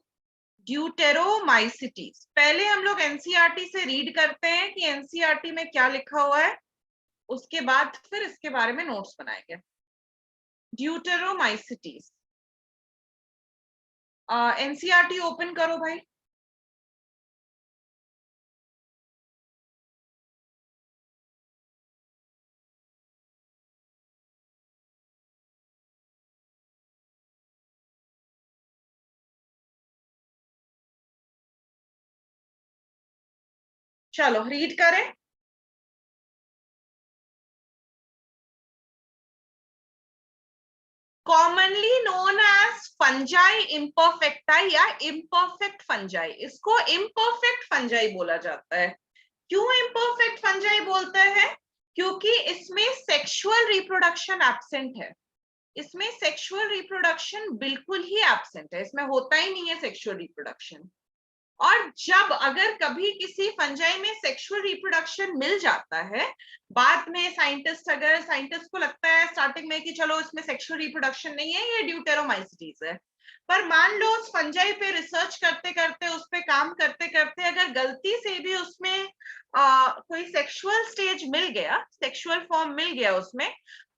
ड्यूटेरोमाइसिटीज, पहले हम लोग एनसीईआरटी से रीड करते हैं कि एनसीईआरटी में क्या लिखा हुआ है, उसके बाद फिर इसके बारे में नोट्स बनाएंगे। ड्यूटेरोमाइसिटीज, एनसीईआरटी ओपन करो भाई। चलो रीड करें। Commonly known as fungi imperfecti या इम्परफेक्ट फंजाई, इसको इम्परफेक्ट फंजाई बोला जाता है। क्यों इम्परफेक्ट फंजाई बोलते हैं? क्योंकि इसमें सेक्सुअल रिप्रोडक्शन एब्सेंट है। इसमें सेक्सुअल रिप्रोडक्शन बिल्कुल ही एब्सेंट है, इसमें होता ही नहीं है सेक्सुअल रिप्रोडक्शन। और जब अगर कभी किसी फंजाई में सेक्सुअल रिप्रोडक्शन मिल जाता है, बाद में साइंटिस्ट को लगता है स्टार्टिंग में कि चलो इसमें सेक्सुअल रिप्रोडक्शन नहीं है, ये ड्यूटेरोमाइसिटीज है, पर मान लो उस फंजाई पे रिसर्च करते करते, उस पे काम करते करते अगर गलती से भी उसमें कोई सेक्सुअल स्टेज मिल गया, सेक्सुअल फॉर्म मिल गया उसमें,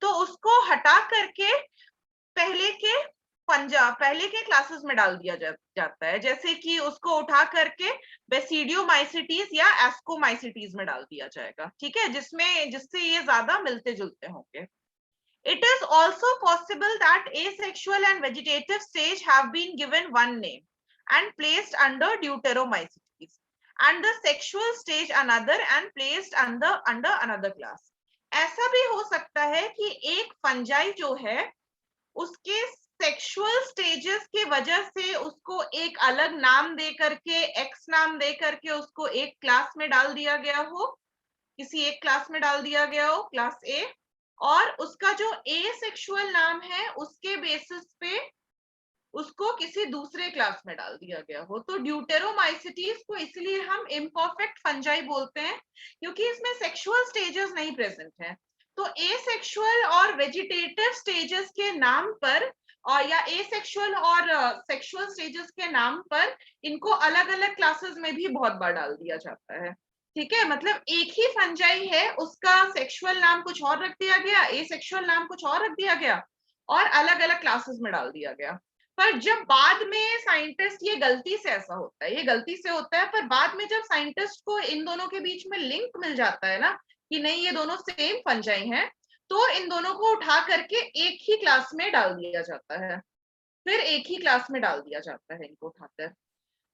तो उसको हटा करके पहले के क्लासेस में डाल दिया जाता है। जैसे कि उसको उठा करके बेसिडियोमाइसिटीज या एस्कोमाइसिटीज में डाल दिया जाएगा, ठीक है, जिससे ये ज्यादा मिलते जुलते होंगे। It is also possible that asexual and vegetative stage have been given one name and placed under deuteromycetes, and the sexual stage another and placed under another class. ऐसा भी हो सकता है कि एक फंजाई जो है उसके सेक्सुअल स्टेजेस की वजह से उसको एक अलग नाम दे करके, एक्स नाम दे करके उसको एक क्लास में डाल दिया गया हो, किसी एक क्लास में डाल दिया गया हो, क्लास ए, और उसका जो ए सेक्सुअल नाम है उसके बेसिस पे उसको किसी दूसरे क्लास में डाल दिया गया हो। तो ड्यूटेरोमाइसिटीज को इसलिए हम इम्परफेक्ट फंजाई बोलते हैं, क्योंकि इसमें सेक्सुअल स्टेजेस नहीं प्रेजेंट हैं। तो एसेक्सुअल और वेजिटेटिव स्टेजेस के नाम पर, और या एसेक्सुअल और सेक्सुअल स्टेजेस के नाम पर इनको अलग अलग क्लासेस में भी बहुत बार डाल दिया जाता है, ठीक है। मतलब एक ही फंजाई है, उसका सेक्सुअल नाम कुछ और रख दिया गया, एसेक्सुअल नाम कुछ और रख दिया गया, और अलग अलग क्लासेस में डाल दिया गया। पर जब बाद में साइंटिस्ट, ये गलती से ऐसा होता है, ये गलती से होता है, पर बाद में जब साइंटिस्ट को इन दोनों के बीच में लिंक मिल जाता है ना कि नहीं ये दोनों सेम फंजाई हैं, तो इन दोनों को उठा करके एक ही क्लास में डाल दिया जाता है, फिर एक ही क्लास में डाल दिया जाता है इनको उठाकर।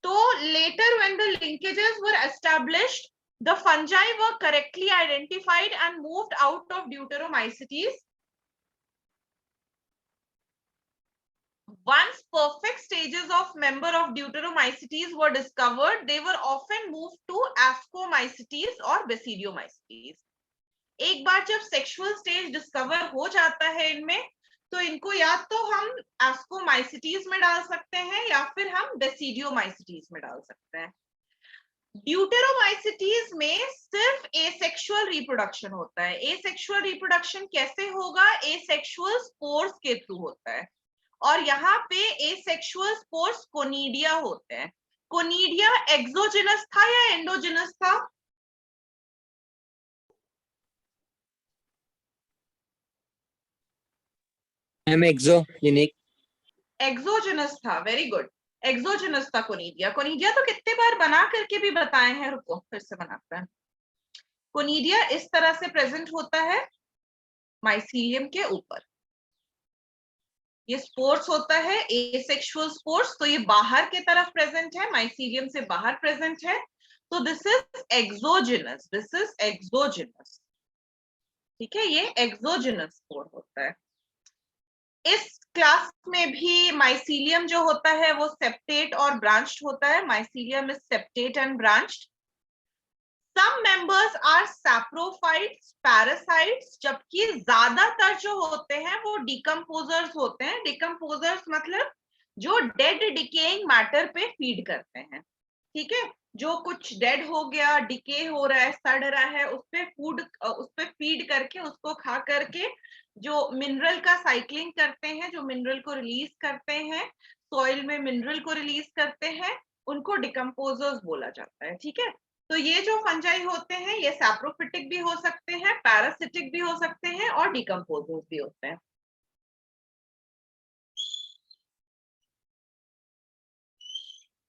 तो letter when the linkages were established, the fungi were correctly identified and moved out of deuteromycetes. Once perfect stages of member of deuteromycetes were discovered, they were often moved to ascomycetes और basidiomycetes. एक बार जब sexual stage discover हो जाता है इनमें, तो इनको या तो हम एस्कोमाइसिटीज में डाल सकते हैं या फिर हम बेसिडियोमाइसिटीज में डाल सकते हैं। ड्यूटेरोमाइसिटीज में सिर्फ एसेक्सुअल रिप्रोडक्शन होता है। एसेक्सुअल रिप्रोडक्शन कैसे होगा? एसेक्सुअल स्पोर्स के थ्रू होता है, और यहाँ पे एसेक्सुअल स्पोर्स कोनिडिया होते हैं। कोनिडिया एक्सोजिनस था या एंडोजिनस था? एक्सोजिनस था, वेरी गुड, एक्सोजिनस था कोनिडिया। कोनिडिया तो कितने बार बना करके भी बताए हैं, रुको फिर से बनाते हैं। कोनिडिया इस तरह से प्रेजेंट होता है माइसीलियम के ऊपर, ये स्पोर्स होता है एसेक्सुअल स्पोर्स, तो ये बाहर के तरफ प्रेजेंट है, माइसीलियम से बाहर प्रेजेंट है, तो this is exogenous, this is exogenous, ठीक है, ये एक्सोजिनस स्पोर होता है। इस क्लास में भी माइसीलियम जो होता है वो सेप्टेट और ब्रांच्ड होता है। Mycelium is septate and branched. Some members are saprophytes, parasites, जबकि ज्यादातर जो होते हैं वो डिकम्पोजर्स होते हैं। डिकम्पोजर्स मतलब जो डेड डिकेइंग मैटर पे फीड करते हैं, ठीक है, जो कुछ डेड हो गया, डिके हो रहा है, सड़ रहा है, उस पे फीड करके, उसको खा करके जो मिनरल का साइक्लिंग करते हैं, जो मिनरल को रिलीज करते हैं, सॉइल में मिनरल को रिलीज करते हैं, उनको डिकम्पोजर्स बोला जाता है, ठीक है। तो ये जो फंजाई होते हैं ये सैप्रोफिटिक भी हो सकते हैं, पैरासिटिक भी हो सकते हैं, और डिकम्पोजर्स भी होते हैं।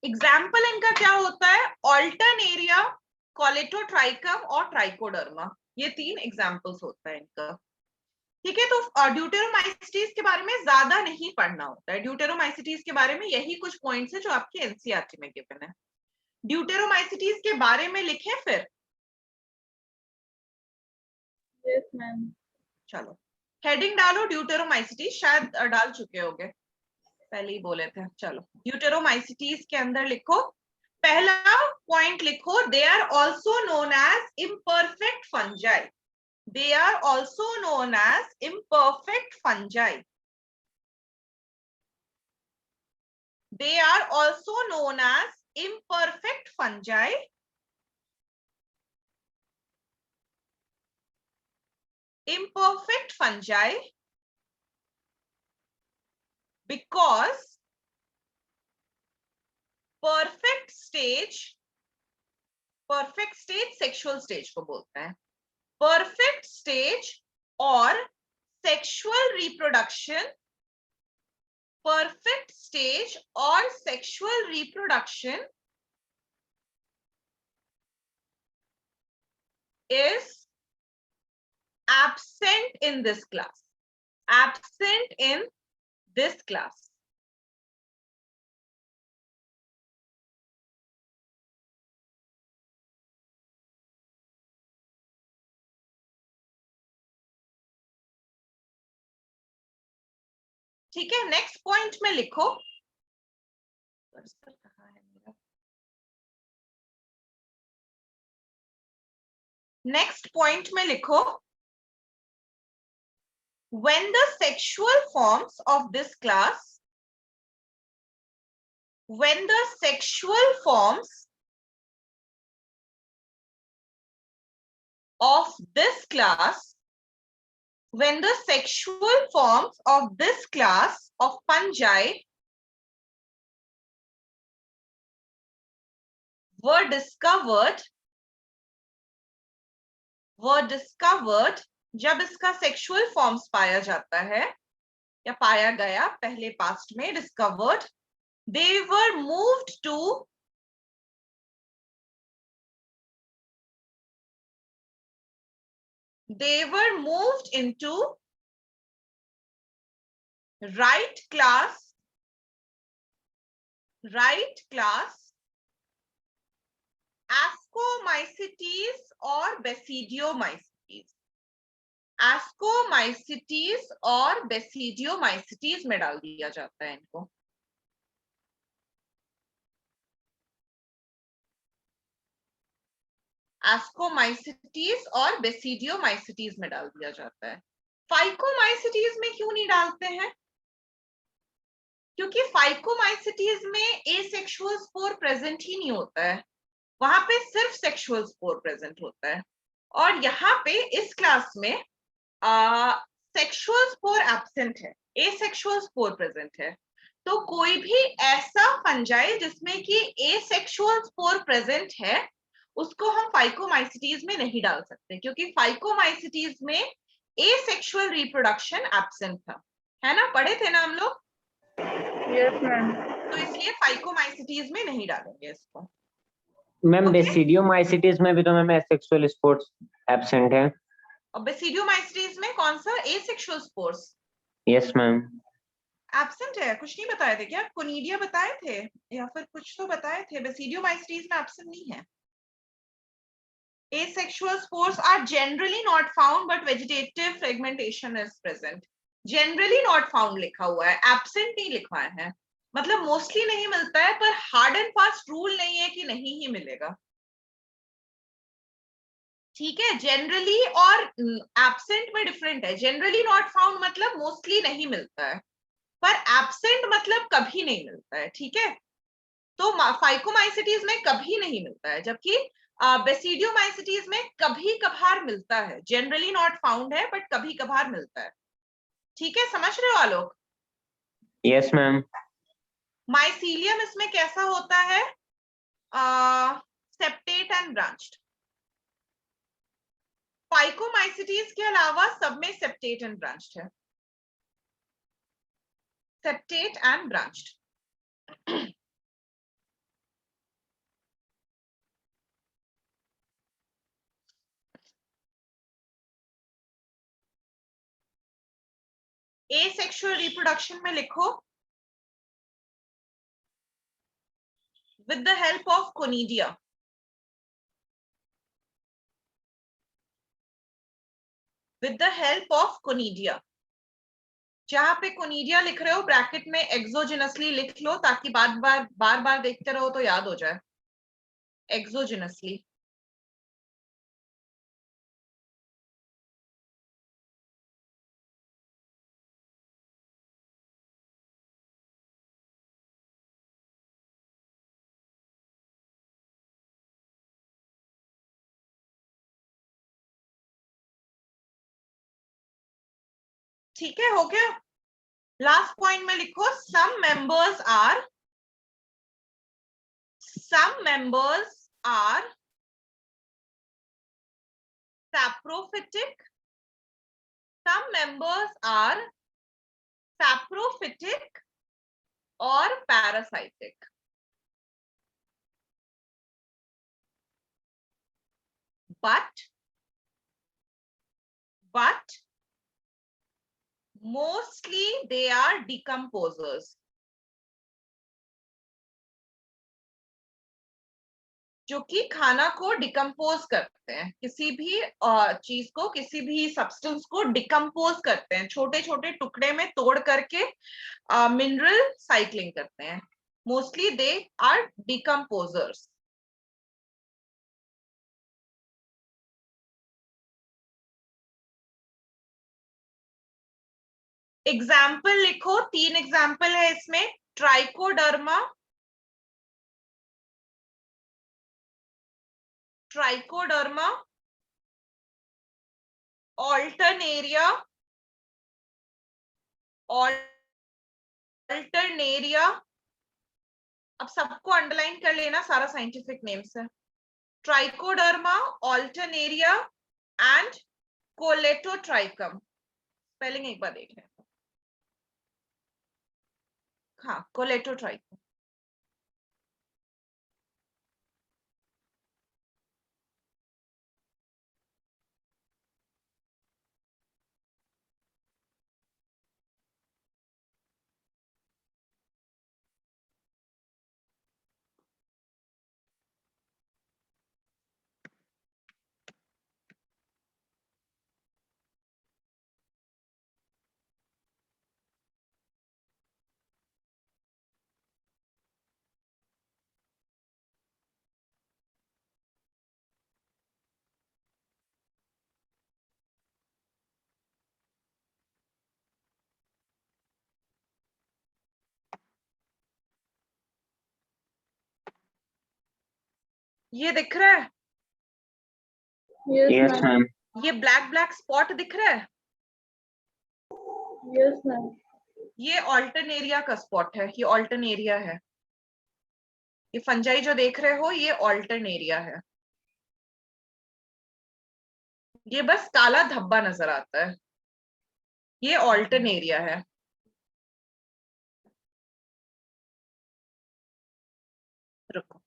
एग्जाम्पल इनका क्या होता है? ऑल्टरनेरिया, कॉलेटोट्राइकम और ट्राइकोडर्मा, ये 3 एग्जाम्पल्स होता है इनका, ठीक है। तो ड्यूटेरोमाइसिटीज के बारे में ज्यादा नहीं पढ़ना होता है। ड्यूटेरोमाइसिटीज के बारे में यही कुछ पॉइंट्स है जो आपके एनसीईआरटी में गिवन है। ड्यूटेरोमाइसिटीज के बारे में लिखें फिर Yes, ma'am. चलो हेडिंग डालो ड्यूटेरोमाइसिटीज, शायद डाल चुके होगे, पहले ही बोले थे। चलो ड्यूटेरोमाइसिटीज के अंदर लिखो, पहला पॉइंट लिखो, they are also known as imperfect fungi. They are also known as imperfect fungi. They are also known as imperfect fungi. Imperfect fungi because perfect stage sexual stage को बोलते हैं। Perfect stage और sexual reproduction, perfect stage और sexual reproduction is absent in this class. Absent in this class. ठीक है, next point में लिखो, next point में लिखो, when the sexual forms of this class, when the sexual forms of this class, when the sexual forms of this class of fungi were discovered, जब इसका sexual forms पाया जाता है या पाया गया, पहले पास्ट में discovered, they were moved to into right class Ascomycetes और Basidiomycetes। Ascomycetes और Basidiomycetes में डाल दिया जाता है इनको। Ascomycetes और Basidiomycetes में डाल दिया जाता है। Phycomycetes में क्यों नहीं डालते हैं? क्योंकि Phycomycetes में एसेक्सुअल स्पोर प्रेजेंट ही नहीं होता है, वहां पे सिर्फ सेक्सुअल स्पोर प्रेजेंट होता है। और यहाँ पे इस क्लास में सेक्सुअल स्पोर एब्सेंट है, एसेक्सुअल स्पोर प्रेजेंट है। तो कोई भी ऐसा फंजाई जिसमें कि एसेक्सुअल स्पोर प्रेजेंट है, उसको हम फाइकोमाइसिटीज में नहीं डाल सकते, क्योंकि फाइकोमाइसिटीज में एसेक्सुअल रिप्रोडक्शन एब्सेंट था, है ना, पढ़े थे ना हम लोग। Yes, ma'am. तो इसलिए फाइकोमाइसिटीज में नहीं डालेंगे इसको। मैम बेसिडियोमाइसिटीज में भी तो मैम एसेक्सुअल स्पोर्स एब्सेंट है। और बेसिडियोमाइसिटीज में कौन सा? Asexual spores. Yes ma'am. Absent है, कुछ नहीं बताए थे क्या? कोनिडिया बताए थे या फिर कुछ तो बताए थे, बेसिडियोमाइसिटीज में एब्सेंट नहीं है। Asexual spores are generally not found, but vegetative fragmentation is present. Generally not found लिखा हुआ है, absent नहीं लिखा है, मतलब मोस्टली नहीं मिलता है, पर हार्ड एंड फास्ट रूल नहीं है कि नहीं ही मिलेगा। ठीक है, जनरली और एब्सेंट में डिफरेंट है। जनरली नॉट फाउंड मतलब मोस्टली नहीं मिलता है, पर एब्सेंट मतलब कभी नहीं मिलता है। ठीक है, तो फाइकोमाइसिटीज में कभी नहीं मिलता है, जबकि बेसिडियोमाइसिटीज में कभी कभार मिलता है। जनरली नॉट फाउंड है, बट कभी कभार मिलता है। ठीक है, समझ रहे हो आलोक? Yes ma'am. माइसीलियम इसमें कैसा होता है? Septate and branched. फाइकोमाइसिटीज के अलावा सब में सेप्टेट एंड ब्रांच्ड है, septate and branched. Asexual reproduction में लिखो, with the help of conidia. with the help of conidia. जहां पे कोनिडिया लिख रहे हो ब्रैकेट में एक्सोजिनसली लिख लो ताकि बार बार देखते रहो तो याद हो जाए. एक्सोजिनसली. ठीक है, हो गया. लास्ट पॉइंट में लिखो some members are saprophytic. Some members are saprophytic or parasitic. But mostly they are decomposers. जो कि खाना को डिकम्पोज करते हैं, किसी भी चीज को, किसी भी सब्सटेंस को डिकम्पोज करते हैं, छोटे छोटे टुकड़े में तोड़ करके मिनरल साइक्लिंग करते हैं. Mostly they are decomposers. Example लिखो, 3 एग्जाम्पल है इसमें. ट्राइकोडर्मा, ऑल्टरनेरिया, अब सबको अंडरलाइन कर लेना, सारा साइंटिफिक नेम्स है. Trichoderma, Alternaria and Colletotrichum. Spelling एक बार देख लें. हाँ, कोलेटोट्राइकम. ये दिख रहा है? Yes, ma'am. ये ब्लैक स्पॉट दिख रहा है? Yes, ma'am. ये ऑल्टरनेरिया का स्पॉट है, ये ऑल्टरनेरिया है. ये फंजाई जो देख रहे हो ये ऑल्टरनेरिया है. ये बस काला धब्बा नजर आता है, ये ऑल्टरनेरिया है. रुको.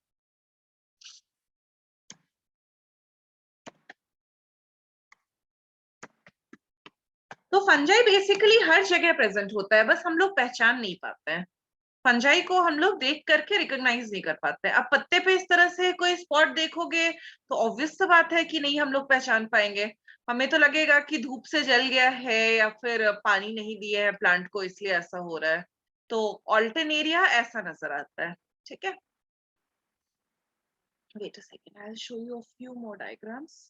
तो फंजाई बेसिकली हर जगह प्रेजेंट होता है, बस हम लोग पहचान नहीं पाते हैं. फंजाई को हम लोग देख करके रिकॉग्नाइज नहीं कर पाते. अब पत्ते पे इस तरह से कोई स्पॉट देखोगे तो ऑब्वियस सा बात है कि नहीं हम लोग पहचान पाएंगे. हमें तो लगेगा कि धूप से जल गया है या फिर पानी नहीं दिया है प्लांट को इसलिए ऐसा हो रहा है. तो ऑल्टरनेरिया ऐसा नजर आता है. ठीक है, wait a second, I will show you a few more diagrams.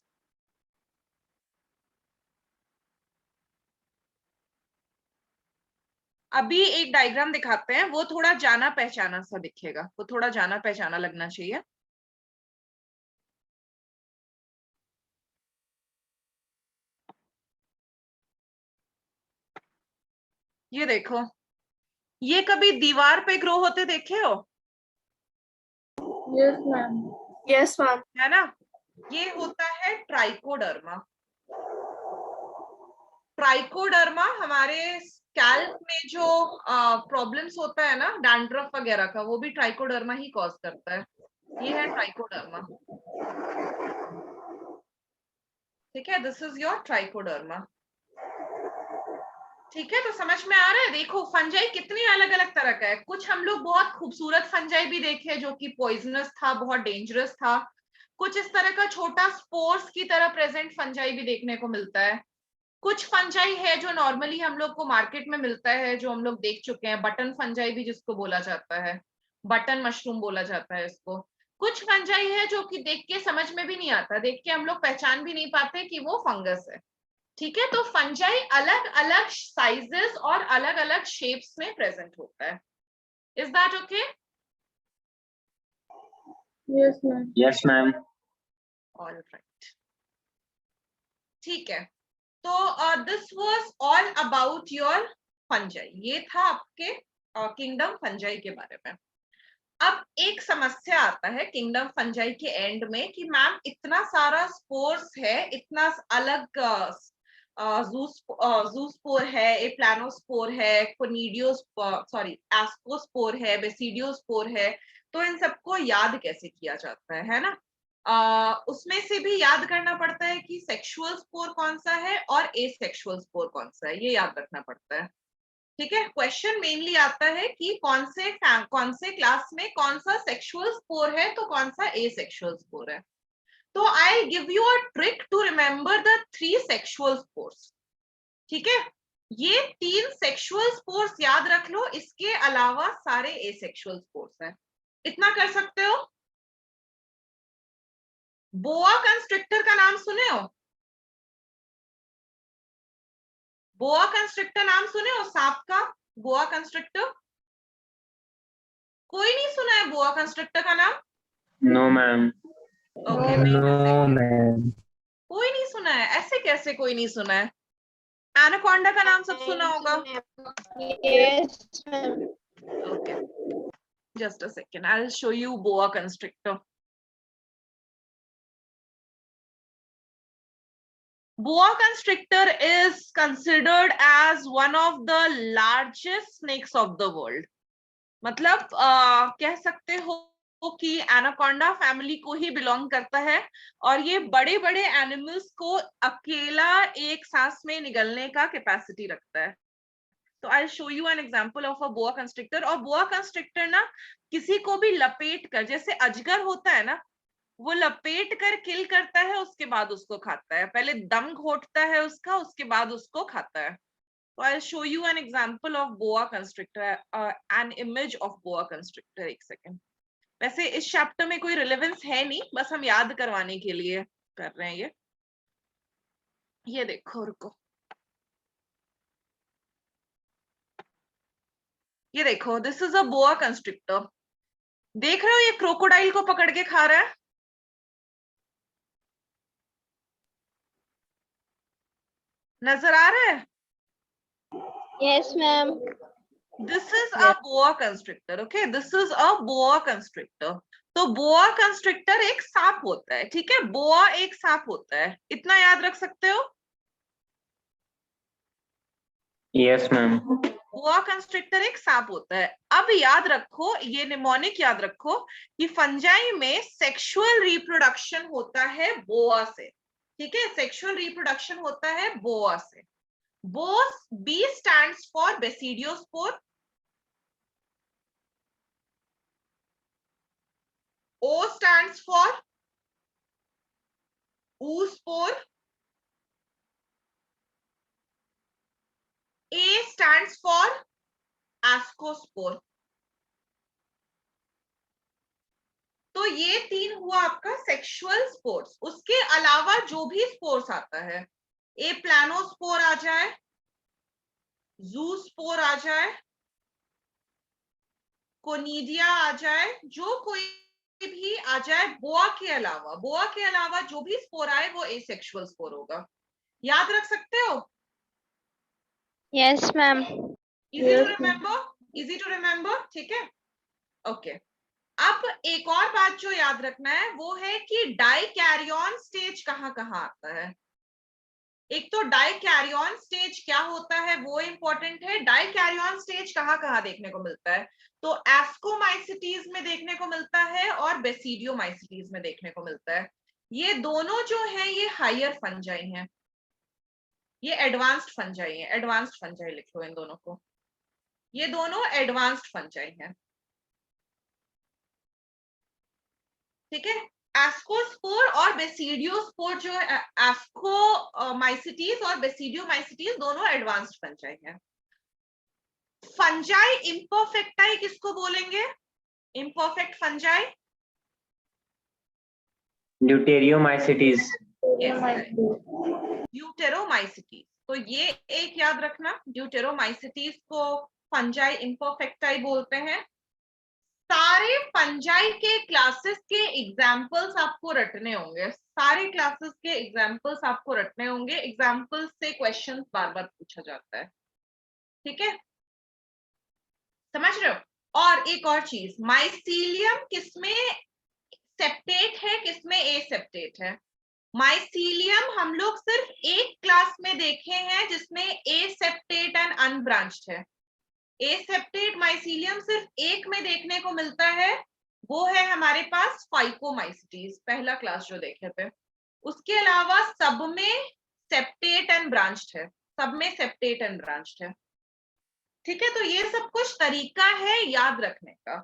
अभी एक डायग्राम दिखाते हैं, वो थोड़ा जाना पहचाना सा दिखेगा, वो थोड़ा जाना पहचाना लगना चाहिए. ये देखो, ये कभी दीवार पे ग्रो होते देखे हो? Yes, ma'am. Yes, ma'am. है ना? ये होता है ट्राइकोडर्मा. ट्राइकोडर्मा हमारे स्कैल्प में जो प्रॉब्लम्स होता है ना, डैंड्रफ वगैरह का, वो भी ट्राइकोडर्मा ही कॉज करता है. ये है ट्राइकोडर्मा. ठीक है, दिस इज योर ट्राइकोडर्मा. ठीक है, तो समझ में आ रहा है? देखो फंजाई कितनी अलग अलग तरह का है. कुछ हम लोग बहुत खूबसूरत फंजाई भी देखे जो कि पॉइजनस था, बहुत डेंजरस था. कुछ इस तरह का छोटा स्पोर्स की तरह प्रेजेंट फंजाई भी देखने को मिलता है. कुछ फंजाई है जो नॉर्मली हम लोग को मार्केट में मिलता है, जो हम लोग देख चुके हैं, बटन फंजाई भी जिसको बोला जाता है, बटन मशरूम बोला जाता है इसको। कुछ फंजाई है जो कि देख के समझ में भी नहीं आता, देख के हम लोग पहचान भी नहीं पाते कि वो फंगस है। ठीक है, तो फंजाई अलग अलग साइजेस और अलग अलग शेप्स में प्रेजेंट होता है। Is that okay? Yes, ma'am. Yes, ma'am. All right, ठीक है। तो this was all about your fungi. ये था आपके किंगडम फंजाई के बारे में। अब एक समस्या आता है किंगडम फंजाई के एंड में कि मैम इतना सारा स्पोर्स है, इतना अलग जूस्पोर है, एप्लानोस्पोर है, सॉरी एस्कोस्पोर है, बेसिडियोस्पोर है, तो इन सबको याद कैसे किया जाता है ना? उसमें से भी याद करना पड़ता है कि सेक्सुअल स्पोर कौन सा है और एसेक्सुअल स्पोर कौन सा है, ये याद रखना पड़ता है। ठीक है, क्वेश्चन मेनली आता है कि कौन से क्लास में कौन सा सेक्सुअल स्पोर है तो कौन सा एसेक्सुअल स्पोर है। तो I give you a trick to remember the 3 sexual spores. ठीक है, ये 3 सेक्सुअल स्पोर्स याद रख लो, इसके अलावा सारे एसेक्सुअल स्पोर्स हैं। इतना कर सकते हो? बोआ कंस्ट्रिक्टर का नाम सुने हो? बोआ कंस्ट्रिक्टर नाम सुने हो? सांप का बोआ कंस्ट्रिक्टर? कोई नहीं सुना है बोआ कंस्ट्रिक्टर का नाम? No, ma'am. Okay, No, ma'am. कोई नहीं सुना है? ऐसे कैसे कोई नहीं सुना है? एनाकोंडा का नाम सब सुना होगा। Yes, ma'am. Okay, just a second, I will show you boa constrictor. Boa constrictor is considered as one of the largest snakes of the world. मतलब कह सकते हो कि एनाकोंडा फैमिली को ही बिलोंग करता है और ये बड़े बड़े एनिमल्स को अकेला एक सांस में निगलने का कैपेसिटी रखता है। तो I show you N example of a boa constrictor. और बोआ कंस्ट्रिक्टर ना किसी को भी लपेट कर, जैसे अजगर होता है ना, वो लपेट कर किल करता है, उसके बाद उसको खाता है। पहले दम घोटता है उसका, उसके बाद उसको खाता है। तो I show you N example of boa constrictor, an image of boa constrictor. एक सेकेंड। वैसे इस चैप्टर में कोई रिलेवेंस है नहीं, बस हम याद करवाने के लिए कर रहे हैं ये देखो, रुको, ये देखो, this is a boa constrictor. देख रहे हो ये क्रोकोडाइल को पकड़ के खा रहा है। नजर आ रहा है? Yes, ma'am. This is a boa constrictor. Okay, this is a boa constrictor. तो बोआ कंस्ट्रिक्टर एक सांप होता है। ठीक है, बोआ एक सांप होता है, इतना याद रख सकते हो? Yes, ma'am. बोआ कंस्ट्रिक्टर एक सांप होता है। अब याद रखो, ये निमोनिक याद रखो कि फंजाई में सेक्सुअल रिप्रोडक्शन होता है बोआ से। ठीक है, सेक्सुअल रिप्रोडक्शन होता है बोआ से। B stands for Basidiospore, O stands for oospore, A stands for ascospore। तो ये 3 हुआ आपका सेक्सुअल स्पोर्स। उसके अलावा जो भी स्पोर्स आता है, ए प्लानोस्पोर आ जाए, जूस्पोर आ जाए, कोनिडिया आ जाए, जो कोई भी आ जाए बोआ के अलावा जो भी स्पोर आए वो एसेक्सुअल स्पोर होगा। याद रख सकते हो? Yes, ma'am. Easy to remember, easy to remember. ठीक है, ओके। अब एक और बात जो याद रखना है वो है कि डाइकैरियन स्टेज कहाँ कहाँ आता है। एक तो डाइकैरियन स्टेज क्या होता है वो इंपॉर्टेंट है। डाइकैरियन स्टेज कहाँ कहाँ देखने को मिलता है? तो एस्कोमाइसिटीज में देखने को मिलता है और बेसिडियोमाइसिटीज में देखने को मिलता है। ये दोनों जो है ये हायर फंजाई हैं, ये एडवांस्ड फंजाई है। एडवांस्ड फंजाई लिख लो इन दोनों को, ये दोनों एडवांस्ड फंजाई हैं। ठीक है, एस्कोस्पोर और बेसिडियोस्पोर जो है, एस्कोमाइसिटीज और बेसिडियोमाइसिटीज दोनों एडवांस्ड फंजाई है। फंजाई इम्परफेक्टाई किसको बोलेंगे? Imperfect fungi deuteromycetes. ड्यूटेरोमाइसिटीज। तो ये एक याद रखना, ड्यूटेरोमाइसिटीज को फंजाई इम्परफेक्टाई बोलते हैं। सारे फंजाई के क्लासेस के एग्जाम्पल्स आपको रटने होंगे, सारे क्लासेस के एग्जाम्पल्स आपको रटने होंगे। एग्जाम्पल्स से क्वेश्चन बार बार पूछा जाता है, ठीक है, समझ रहे हो? और एक और चीज, माइसीलियम किसमें सेप्टेट है, किसमें एसेप्टेट है? माइसीलियम हम लोग सिर्फ एक क्लास में देखे हैं जिसमें एसेप्टेट एंड अनब्रांच्ड है। एसेप्टेट माइसीलियम सिर्फ एक में देखने को मिलता है, वो है हमारे पास फाइकोमाइसिटीज, पहला क्लास जो देखे थे। उसके अलावा सब में सेप्टेट एंड ब्रांच्ड है, सब में सेप्टेट एंड ब्रांच्ड है, ठीक है। तो ये सब कुछ तरीका है याद रखने का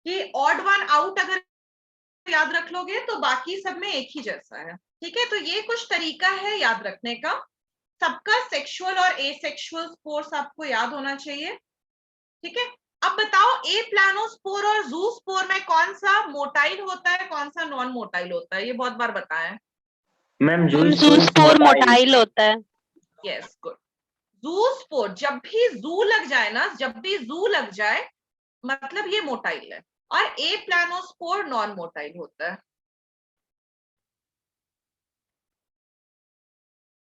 कि ऑड वन आउट अगर याद रख लोगे तो बाकी सब में एक ही जैसा है, ठीक है। तो ये कुछ तरीका है याद रखने का। सबका सेक्सुअल और एसेक्सुअल स्पोर्स आपको याद होना चाहिए, ठीक है। अब बताओ ए प्लानोस्पोर और जूस्पोर में कौन सा मोटाइल होता है, कौन सा नॉन मोटाइल होता है? ये बहुत बार बताएं। मैम जूस्पोर मोटाइल होता है। Yes, good. जूस्पोर, जब भी जू लग जाए ना, जब भी जू लग जाए मतलब ये मोटाइल है, और ए प्लानोस्पोर नॉन मोटाइल होता है,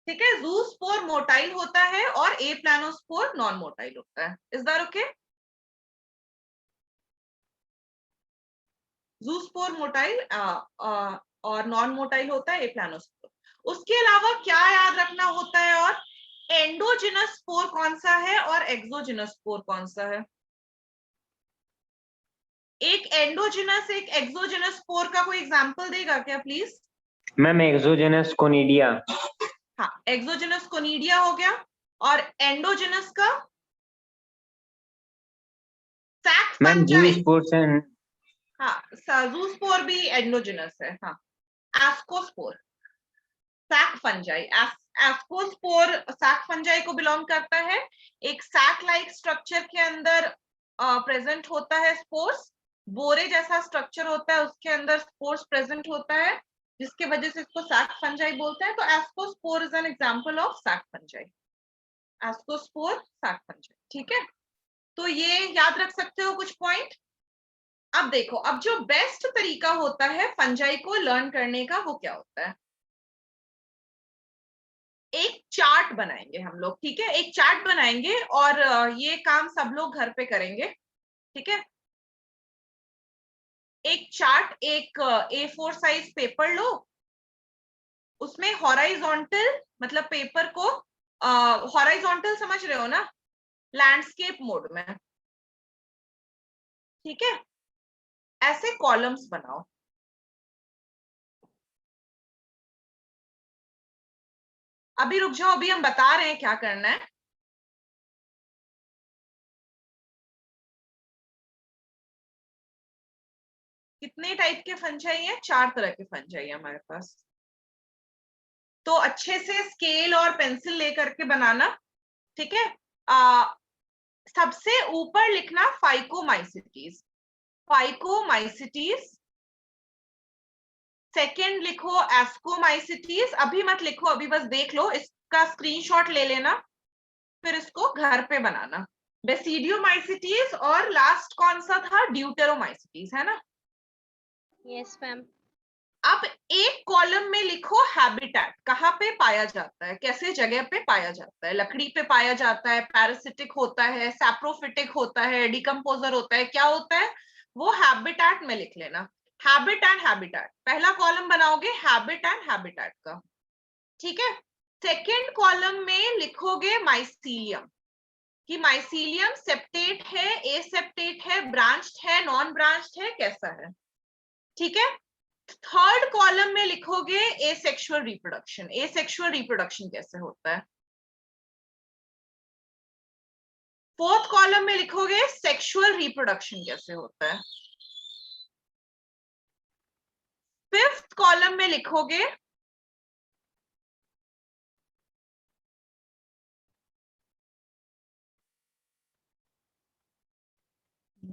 ठीक है। जूस्पोर मोटाइल होता है और ए प्लानोस्पोर नॉन मोटाइल होता है। Is that okay? Zoospore motile और नॉन मोटाइल होता है ए प्लानोस्पोर। उसके अलावा क्या याद रखना होता है? और एंडोजिनस स्पोर कौन सा है और एक्सोजिनस स्पोर कौन सा है? एक एंडोजिनस एक एक्सोजिनस स्पोर का कोई एग्जांपल देगा क्या प्लीज? Ma'am exogenous conidia. हाँ, एक्सोजिनस कोनिडिया हो गया, और एंडोजिनस का sac ma'am fungi. Zoospores and हाँ, जूस्पोर भी एंडोजिनस है। हाँ, ascospore sac fungi, ascospore sac fungi को बिलोंग करता है। एक सैक लाइक स्ट्रक्चर के अंदर प्रेजेंट होता है स्पोर्स, बोरे जैसा स्ट्रक्चर होता है, उसके अंदर स्पोर्स प्रेजेंट होता है, जिसके वजह से इसको सैक फंजाई बोलते हैं। तो ascospore is an example of sac fungi, ascospore sac fungi, ठीक है। तो ये याद रख सकते हो कुछ पॉइंट। अब देखो, अब जो बेस्ट तरीका होता है फंजाई को लर्न करने का वो क्या होता है? एक चार्ट बनाएंगे हम लोग, ठीक है, एक चार्ट बनाएंगे, और ये काम सब लोग घर पे करेंगे, ठीक है। एक चार्ट, एक A4 साइज पेपर लो, उसमें हॉराइजॉन्टल मतलब पेपर को हॉराइजॉन्टल समझ रहे हो ना, लैंडस्केप मोड में, ठीक है, ऐसे कॉलम्स बनाओ। अभी रुक जाओ, अभी हम बता रहे हैं क्या करना है। कितने टाइप के फंजाई हैं? 4 तरह के फंजाई है हमारे पास। तो अच्छे से स्केल और पेंसिल लेकर के बनाना, ठीक है। सबसे ऊपर लिखना फाइकोमाइसिटीज, फाइकोमाइसिटीज। सेकेंड लिखो एस्कोमाइसिटीज। अभी मत लिखो, अभी बस देख लो, इसका स्क्रीनशॉट ले लेना, फिर इसको घर पे बनाना। बेसिडियोमाइसिटीज, और लास्ट कौन सा था? ड्यूटेरोमाइसिटीज, है ना? Yes ma'am. अब एक कॉलम में लिखो हैबिटेट, कहाँ पे पाया जाता है, कैसे जगह पे पाया जाता है? लकड़ी पे पाया जाता है, पैरासिटिक होता है, सैप्रोफिटिक होता है, डिकम्पोजर होता है, क्या होता है? वो हैबिटेट में लिख लेना। हैबिट एंड हैबिटेट, पहला कॉलम बनाओगे हैबिट एंड हैबिटेट का, ठीक है। सेकेंड कॉलम में लिखोगे माइसीलियम, कि माइसीलियम सेप्टेट है, एसेप्टेट है, ब्रांच्ड है, नॉन ब्रांच्ड है, कैसा है, ठीक है। थर्ड कॉलम में लिखोगे एसेक्सुअल रिप्रोडक्शन, एसेक्सुअल रिप्रोडक्शन कैसे होता है। फोर्थ कॉलम में लिखोगे सेक्सुअल रिप्रोडक्शन कैसे होता है। 5th कॉलम में लिखोगे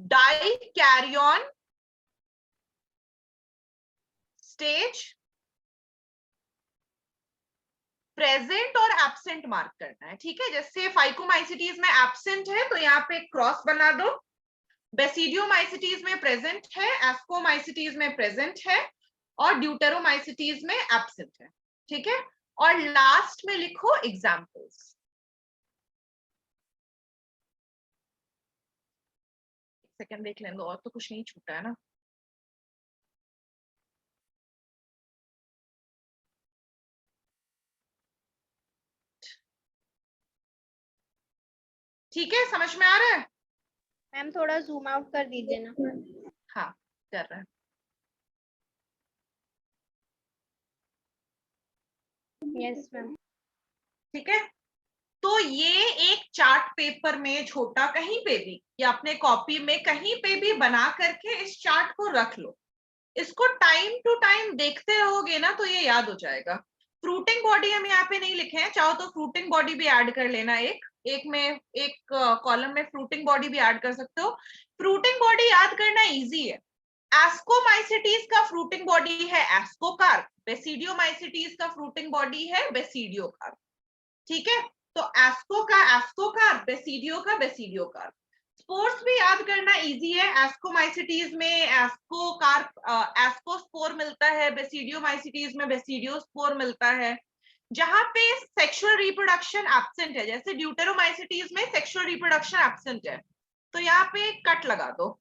डाइकैरियन स्टेज प्रेजेंट और एब्सेंट मार्क करना है, ठीक है। जैसे फाइकोमाइसिटीज में एब्सेंट है तो यहाँ पे क्रॉस बना दो, बेसिडियोमाइसिटीज में प्रेजेंट है, एस्कोमाइसिटीज में प्रेजेंट है और ड्यूटेरोमाइसिटीज में एब्सेंट है, ठीक है। और लास्ट में लिखो एग्जाम्पल्स। सेकंड देख लें दो, और तो कुछ नहीं छूटा है ना। ठीक है, समझ में आ रहा है? मैम थोड़ा जूम आउट कर दीजिए ना। हाँ, कर रहा है। Yes ma'am. ठीक है, तो ये एक चार्ट पेपर में छोटा कहीं पे भी या अपने कॉपी में कहीं पे भी बना करके इस चार्ट को रख लो। इसको टाइम टू टाइम देखते रहोगे ना तो ये याद हो जाएगा। फ्रूटिंग बॉडी हम यहाँ पे नहीं लिखे हैं, चाहो तो फ्रूटिंग बॉडी भी ऐड कर लेना, एक कॉलम में फ्रूटिंग बॉडी भी ऐड कर सकते हो। फ्रूटिंग बॉडी याद करना इजी है। एस्कोमाइसिटीज का फ्रूटिंग बॉडी है एस्कोकार्प, बेसिडियोमाइसिटीज का फ्रूटिंग बॉडी है बेसिडियोकार्प, ठीक है। तो एस्को का एस्कोकार्प, बेसिडियो का बेसिडियोकार्प। स्पोर्स भी याद करना इजी है। एस्कोमाइसिटीज में एस्कोकार्प एस्कोस्पोर मिलता है, बेसिडियोमाइसिटीज में बेसिडियोस्पोर मिलता है। जहां पे सेक्सुअल रिप्रोडक्शन एब्सेंट है, जैसे ड्यूटेरोमाइसिटीज में सेक्सुअल रिप्रोडक्शन एब्सेंट है, तो यहाँ पे कट लगा दो।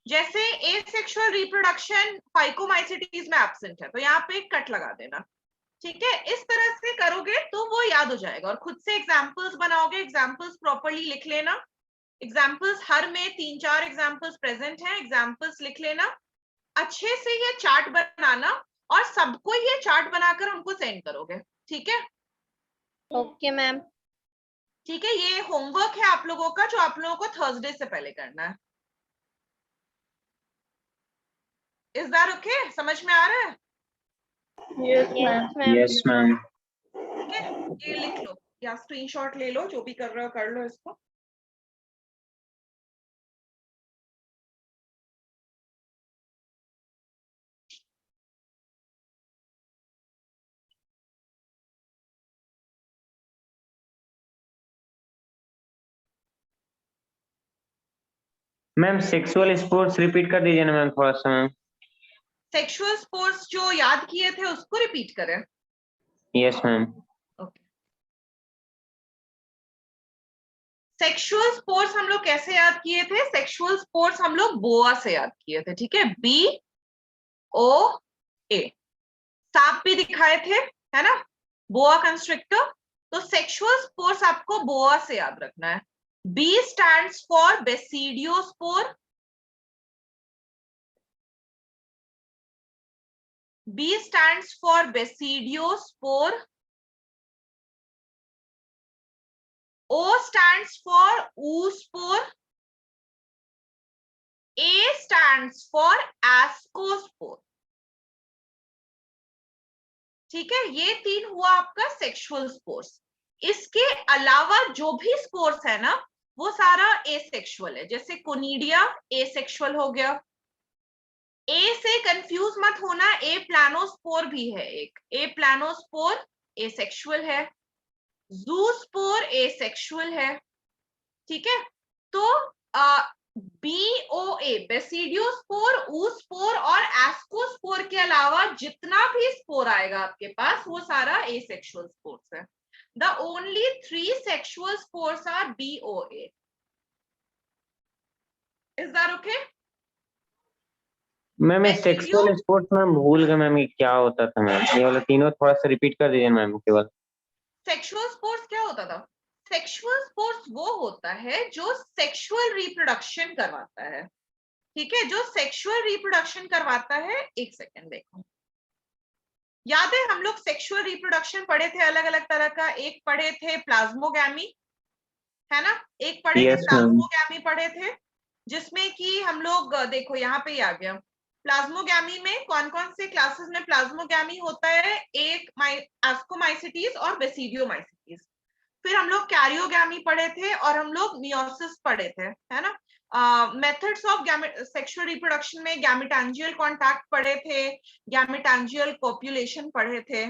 जैसे एसेक्सुअल रिप्रोडक्शन फाइकोमाइसिटीज में एब्सेंट है, तो यहाँ पे कट लगा देना, ठीक है। इस तरह से करोगे तो वो याद हो जाएगा। और खुद से एग्जाम्पल्स बनाओगे, एग्जाम्पल्स प्रॉपरली लिख लेना। एग्जाम्पल्स हर में 3-4 एग्जाम्पल्स प्रेजेंट हैं, एग्जाम्पल्स लिख लेना। अच्छे से ये चार्ट बनाना और सबको ये चार्ट बनाकर उनको सेंड करोगे, ठीक है। Okay ma'am. ठीक है, ये होमवर्क है आप लोगों का जो आप लोगों को थर्सडे से पहले करना है। Is that okay? समझ में आ रहा है? Yes ma'am. Ma'am. Yes ma'am. ठीक है, ये लिख लो या स्क्रीनशॉट ले लो, जो भी कर रहे हो कर लो इसको। मैम सेक्सुअल स्पोर्ट्स रिपीट कर दीजिए ना मैम थोड़ा सा मैम। सेक्सुअल स्पोर्ट्स जो याद किए थे उसको रिपीट करें। Yes ma'am. Okay, sexual sports हम लोग कैसे याद किए थे? सेक्सुअल स्पोर्ट्स हम लोग बोआ से याद किए थे, ठीक है। BOA, सांप भी दिखाए थे, है ना, बोआ कंस्ट्रिक्टर। तो सेक्सुअल स्पोर्ट्स आपको बोआ से याद रखना है। B stands for basidiospore, B stands for Basidiospore. O stands for oospore. A stands for ascospore. ठीक है, ये 3 हुआ आपका सेक्सुअल स्पोर्स। इसके अलावा जो भी स्पोर्स है ना वो सारा एसेक्सुअल है। जैसे कोनिडिया एसेक्सुअल हो गया। ए से कंफ्यूज मत होना, ए प्लानोस्पोर भी है एक, ए प्लानोस्पोर एसेक्सुअल है, ज़ूस्पोर एसेक्सुअल है, ठीक है। तो BOA बेसिडियोस्पोर, ऊस्पोर और एस्कोस्पोर के अलावा जितना भी स्पोर आएगा आपके पास वो सारा एसेक्सुअल स्पोर्स है। The only 3 sexual spores are BOA. Is that okay? Ma'am ये सेक्सुअल स्पोर्ट्स मैम भूल गए मैम, ये क्या होता था मैम? ये वाला तीनों थोड़ा सा रिपीट कर दीजिए मैम केवल। सेक्सुअल स्पोर्ट्स क्या होता था? सेक्सुअल स्पोर्ट्स वो होता है जो सेक्सुअल रिप्रोडक्शन करवाता है, ठीक है। जो सेक्सुअल रिप्रोडक्शन करवाता है, एक सेकेंड देखो, याद है हम लोग सेक्सुअल रिप्रोडक्शन पढ़े थे अलग अलग तरह का। एक पढ़े थे प्लाज्मोगैमी, है ना, एक पढ़े थे Yes, ma'am. प्लाज्मोगैमी पढ़े थे, जिसमें कि हम लोग देखो यहाँ पे ही आ गया। प्लाज्मोगैमी में कौन कौन से क्लासेस में प्लाज्मोगैमी होता है? एक एस्कोमाइसिटीज और बेसिडियोमाइसिटीज। फिर हम लोग कैरियोगैमी पढ़े थे और हम लोग मियोसिस पढ़े थे, है ना। मेथड्स ऑफ सेक्सुअल रिप्रोडक्शन में गैमेटांजियल कांटेक्ट पढ़े थे, गैमेटांजियल कॉपुलेशन पढ़े थे,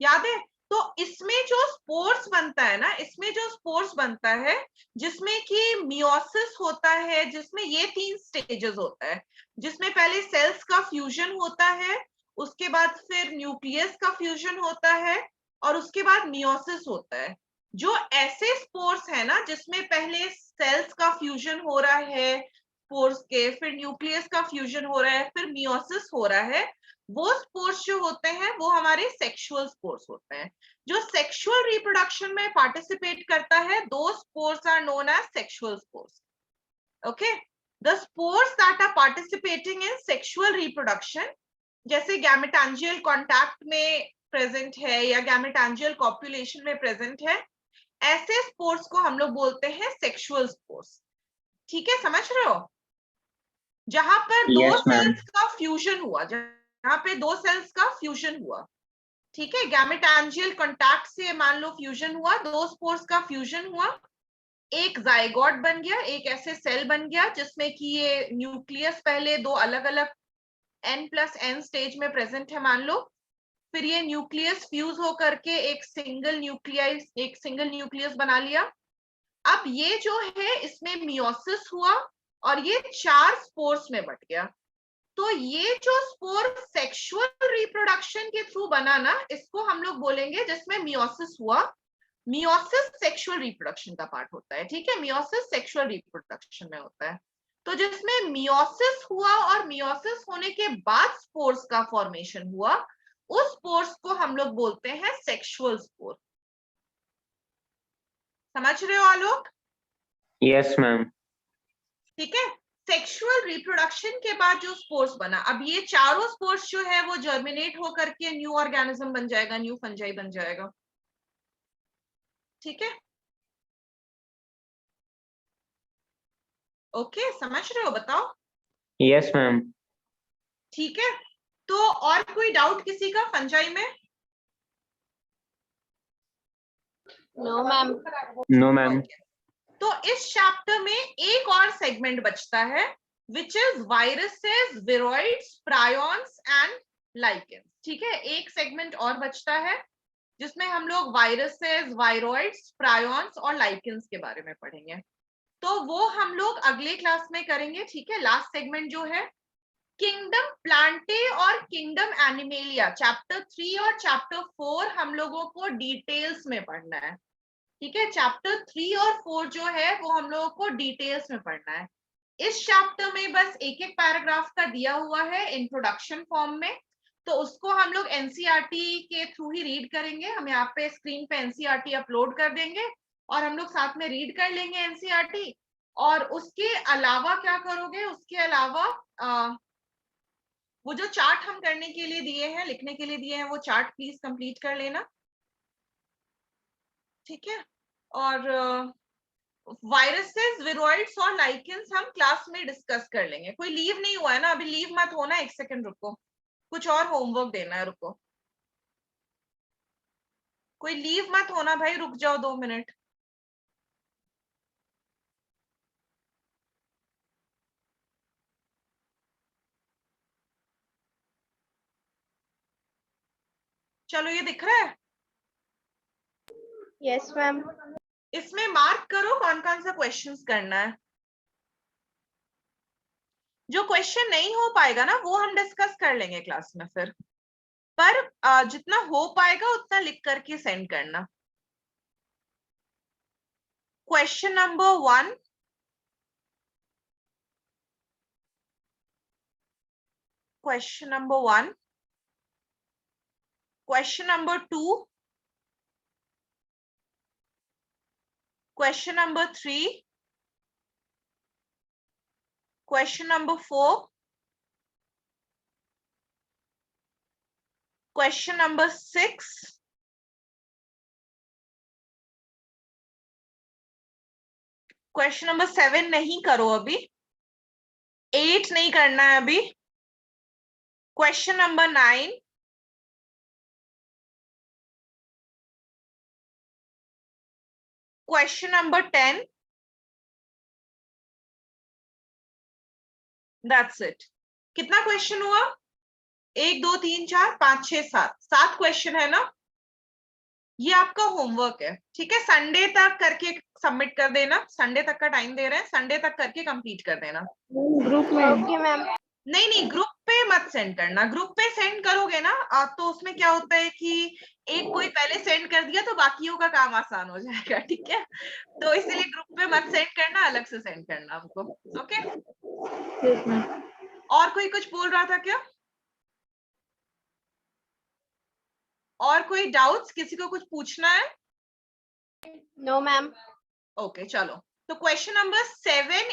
याद है। तो इसमें जो स्पोर्स बनता है ना, इसमें जो स्पोर्स बनता है जिसमें कि मियोसिस होता है, जिसमें ये 3 स्टेजेस होता है, जिसमें पहले सेल्स का फ्यूजन होता है, उसके बाद फिर न्यूक्लियस का फ्यूजन होता है और उसके बाद मियोसिस होता है। जो ऐसे स्पोर्स है ना जिसमें पहले सेल्स का फ्यूजन हो रहा है स्पोर्स के, फिर न्यूक्लियस का फ्यूजन हो रहा है, फिर मियोसिस हो रहा है, वो स्पोर्स जो होते हैं वो हमारे सेक्सुअल स्पोर्स होते हैं। जो सेक्सुअल रिप्रोडक्शन में पार्टिसिपेट करता है, दो spores are known as sexual spores. Okay, the spores that are participating in sexual reproduction, जैसे गैमेटांजियल कांटेक्ट में प्रेजेंट है या गैमेटांजियल कॉपुलेशन में प्रेजेंट है, ऐसे स्पोर्स को हम लोग बोलते हैं सेक्सुअल स्पोर्स। ठीक है, समझ रहे हो? जहां पर दो Yes, ma'am. सेल्स का फ्यूजन हुआ, जहां पे दो सेल्स का फ्यूजन हुआ, ठीक है, गैमेटांजियल कांटेक्ट से मान लो फ्यूजन हुआ, दो स्पोर्स का फ्यूजन हुआ, एक जाइगोट बन गया, एक ऐसे सेल बन गया जिसमें कि ये न्यूक्लियस पहले दो अलग अलग n+n स्टेज में प्रेजेंट है मान लो, फिर ये न्यूक्लियस फ्यूज होकर के एक सिंगल न्यूक्लियस बना लिया। अब ये जो है इसमें मियोसिस हुआ और ये 4 स्पोर्स में बट गया। तो ये जो स्पोर सेक्सुअल रिप्रोडक्शन के थ्रू बना ना, इसको हम लोग बोलेंगे जिसमें मियोसिस हुआ। मियोसिस सेक्सुअल रिप्रोडक्शन का पार्ट होता है, ठीक है, मियोसिस सेक्सुअल रिप्रोडक्शन में होता है। तो जिसमें मियोसिस हुआ और मियोसिस होने के बाद स्पोर्स का फॉर्मेशन हुआ, उस स्पोर्स को हम लोग बोलते हैं सेक्सुअल स्पोर। समझ रहे हो आलोक? Yes, ma'am. ठीक है, सेक्सुअल रिप्रोडक्शन के बाद जो स्पोर्स बना, अब ये चारों स्पोर्स जो है वो जर्मिनेट होकर के न्यू ऑर्गेनिज्म बन जाएगा, न्यू फंजाई बन जाएगा। ठीक है, ओके, समझ रहे हो? बताओ। Yes, ma'am. ठीक है, तो और कोई डाउट किसी का फंजाई में? No ma'am. No, ma'am. तो इस चैप्टर में एक और सेगमेंट बचता है, which is viruses, viroids, prions and lichens. ठीक है, एक सेगमेंट और बचता है जिसमें हम लोग वायरसेस, वायरॉइड्स, प्रायोन्स और लाइकेंस के बारे में पढ़ेंगे। तो वो हम लोग अगले क्लास में करेंगे। ठीक है, लास्ट सेगमेंट जो है किंगडम प्लांटे और किंगडम एनिमेलिया, चैप्टर 3 और चैप्टर 4 हम लोगों को डिटेल्स में पढ़ना है। ठीक है, चैप्टर 3 और 4 जो है वो हम लोगों को डिटेल्स में पढ़ना है। इस चैप्टर में बस एक एक पैराग्राफ का दिया हुआ है इंट्रोडक्शन फॉर्म में, तो उसको हम लोग एनसीईआरटी के थ्रू ही रीड करेंगे। हम यहाँ पे स्क्रीन पे एनसीईआरटी अपलोड कर देंगे और हम लोग साथ में रीड कर लेंगे एनसीईआरटी। और उसके अलावा क्या करोगे, उसके अलावा वो जो चार्ट हम करने के लिए दिए हैं, लिखने के लिए दिए हैं, वो चार्ट प्लीज कंप्लीट कर लेना। ठीक है, और वायरसेस, विरोइड्स और लाइकेंस हम क्लास में डिस्कस कर लेंगे। कोई लीव नहीं हुआ है ना अभी? लीव मत होना, एक सेकंड रुको, कुछ और होमवर्क देना है, रुको, कोई लीव मत होना भाई, रुक जाओ 2 मिनट। चलो, ये दिख रहा है? Yes ma'am. इसमें मार्क करो कौन कौन सा क्वेश्चंस करना है। जो क्वेश्चन नहीं हो पाएगा ना वो हम डिस्कस कर लेंगे क्लास में फिर, पर जितना हो पाएगा उतना लिख करके सेंड करना। Question number 1, question number 1, question number 2, question number 3, question number 4, question number 6, question number 7 नहीं करो अभी, 8 नहीं करना है अभी, Question number 9. Question number 10. That's it. कितना क्वेश्चन हुआ? 1 2 3 4 5 6 7 7 क्वेश्चन है ना? ये आपका होमवर्क है, ठीक है? संडे तक करके सबमिट कर देना। संडे तक का टाइम दे रहे हैं, संडे तक करके कंप्लीट कर देना। ग्रुप में Okay, ma'am. नहीं ग्रुप पे मत सेंड करना। ग्रुप पे सेंड करोगे ना तो उसमें क्या होता है कि एक कोई पहले सेंड कर दिया तो बाकियों का काम आसान हो जाएगा, ठीक है? तो इसलिए ग्रुप पे मत सेंड करना, अलग से सेंड करना हमको। ओके, ठीक है। और कोई कुछ बोल रहा था क्या? और कोई डाउट्स? किसी को कुछ पूछना है? No, ma'am. ओके चलो, तो क्वेश्चन नंबर 7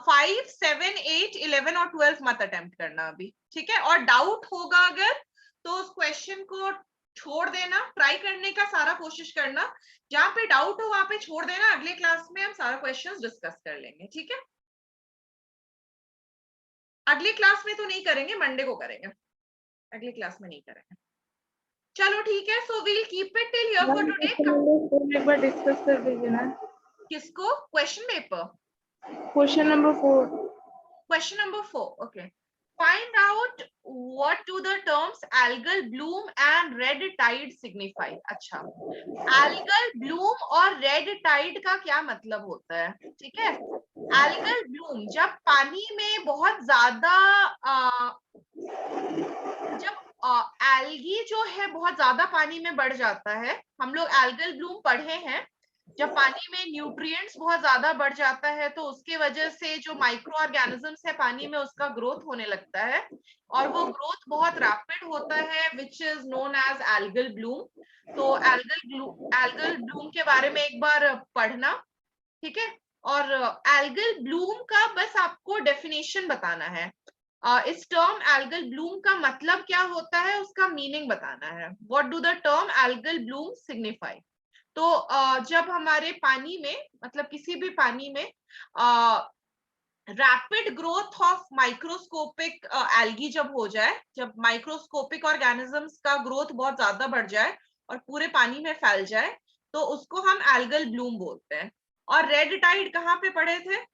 5 7 8 11 और 12 मत अटेम्प्ट करना अभी, ठीक है? और डाउट होगा अगर तो उस क्वेश्चन को छोड़ देना, ट्राई करने का सारा कोशिश करना। जहां पे डाउट हो वहां पे छोड़ देना, अगले क्लास में हम सारा क्वेश्चंस डिस्कस कर लेंगे, ठीक है? अगली क्लास में तो नहीं करेंगे, मंडे को करेंगे, अगली क्लास में नहीं करेंगे। चलो ठीक है, so we'll keep it till here for today. एक बार डिस्कस कर दीजिए ना। किसको? Question paper? Question number 4। Question number 4. Okay. Find out what do the terms algal bloom and red tide signify. अच्छा, algal bloom और red tide का क्या मतलब होता है? ठीक है, algal bloom जब पानी में बहुत ज्यादा जब एल्गी जो है बहुत ज्यादा पानी में बढ़ जाता है। हम लोग algal bloom पढ़े हैं। जब पानी में न्यूट्रिएंट्स बहुत ज्यादा बढ़ जाता है तो उसके वजह से जो माइक्रो ऑर्गेनिजम्स है पानी में उसका ग्रोथ होने लगता है और वो ग्रोथ बहुत रैपिड होता है, which is known as algal bloom. तो एल्गल ब्लूम के बारे में एक बार पढ़ना, ठीक है? और एल्गल ब्लूम का बस आपको डेफिनेशन बताना है। इस टर्म एल्गल ब्लूम का मतलब क्या होता है, उसका मीनिंग बताना है। What do the term algal Bloom signify? तो जब हमारे पानी में, मतलब किसी भी पानी में rapid growth of microscopic algae जब हो जाए, जब माइक्रोस्कोपिक ऑर्गेनिजम्स का ग्रोथ बहुत ज्यादा बढ़ जाए और पूरे पानी में फैल जाए, तो उसको हम एल्गल ब्लूम बोलते हैं। और रेड टाइड कहाँ पे पढ़े थे?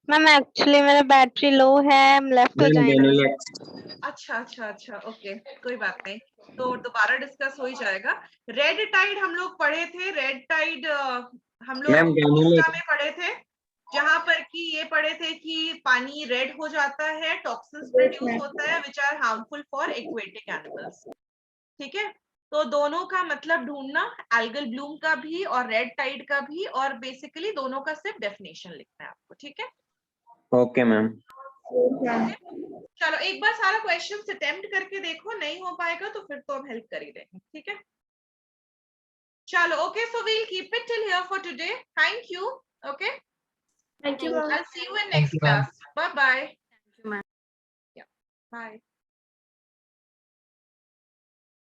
मैम एक्चुअली मेरा बैटरी लो है, हम लेफ्ट हो जाएंगे। अच्छा, ओके, कोई बात नहीं, तो दोबारा डिस्कस हो ही जाएगा। रेड टाइड हम लोग पढ़े थे। रेड टाइड हम लोग इसका में पढ़े थे, जहां पर कि ये पढ़े थे कि पानी रेड हो जाता है, टॉक्सिन्स प्रोड्यूस होता है which are harmful for aquatic animals, ठीक है? तो दोनों का मतलब ढूंढना, एल्गल ब्लूम का भी और रेड टाइड का भी, और बेसिकली दोनों का सिर्फ डेफिनेशन लिखना है आपको, ठीक है? Okay ma'am. चलो एक बार सारा क्वेश्चन अटेम्प्ट करके देखो, नहीं हो पाएगा तो फिर तो हम हेल्प कर ही देंगे, ठीक है? चलो okay, so we'll keep it till here for today. Thank you. Okay, thank you. I'll see you in next class. Bye bye. Thank you, ma'am. Yeah, bye.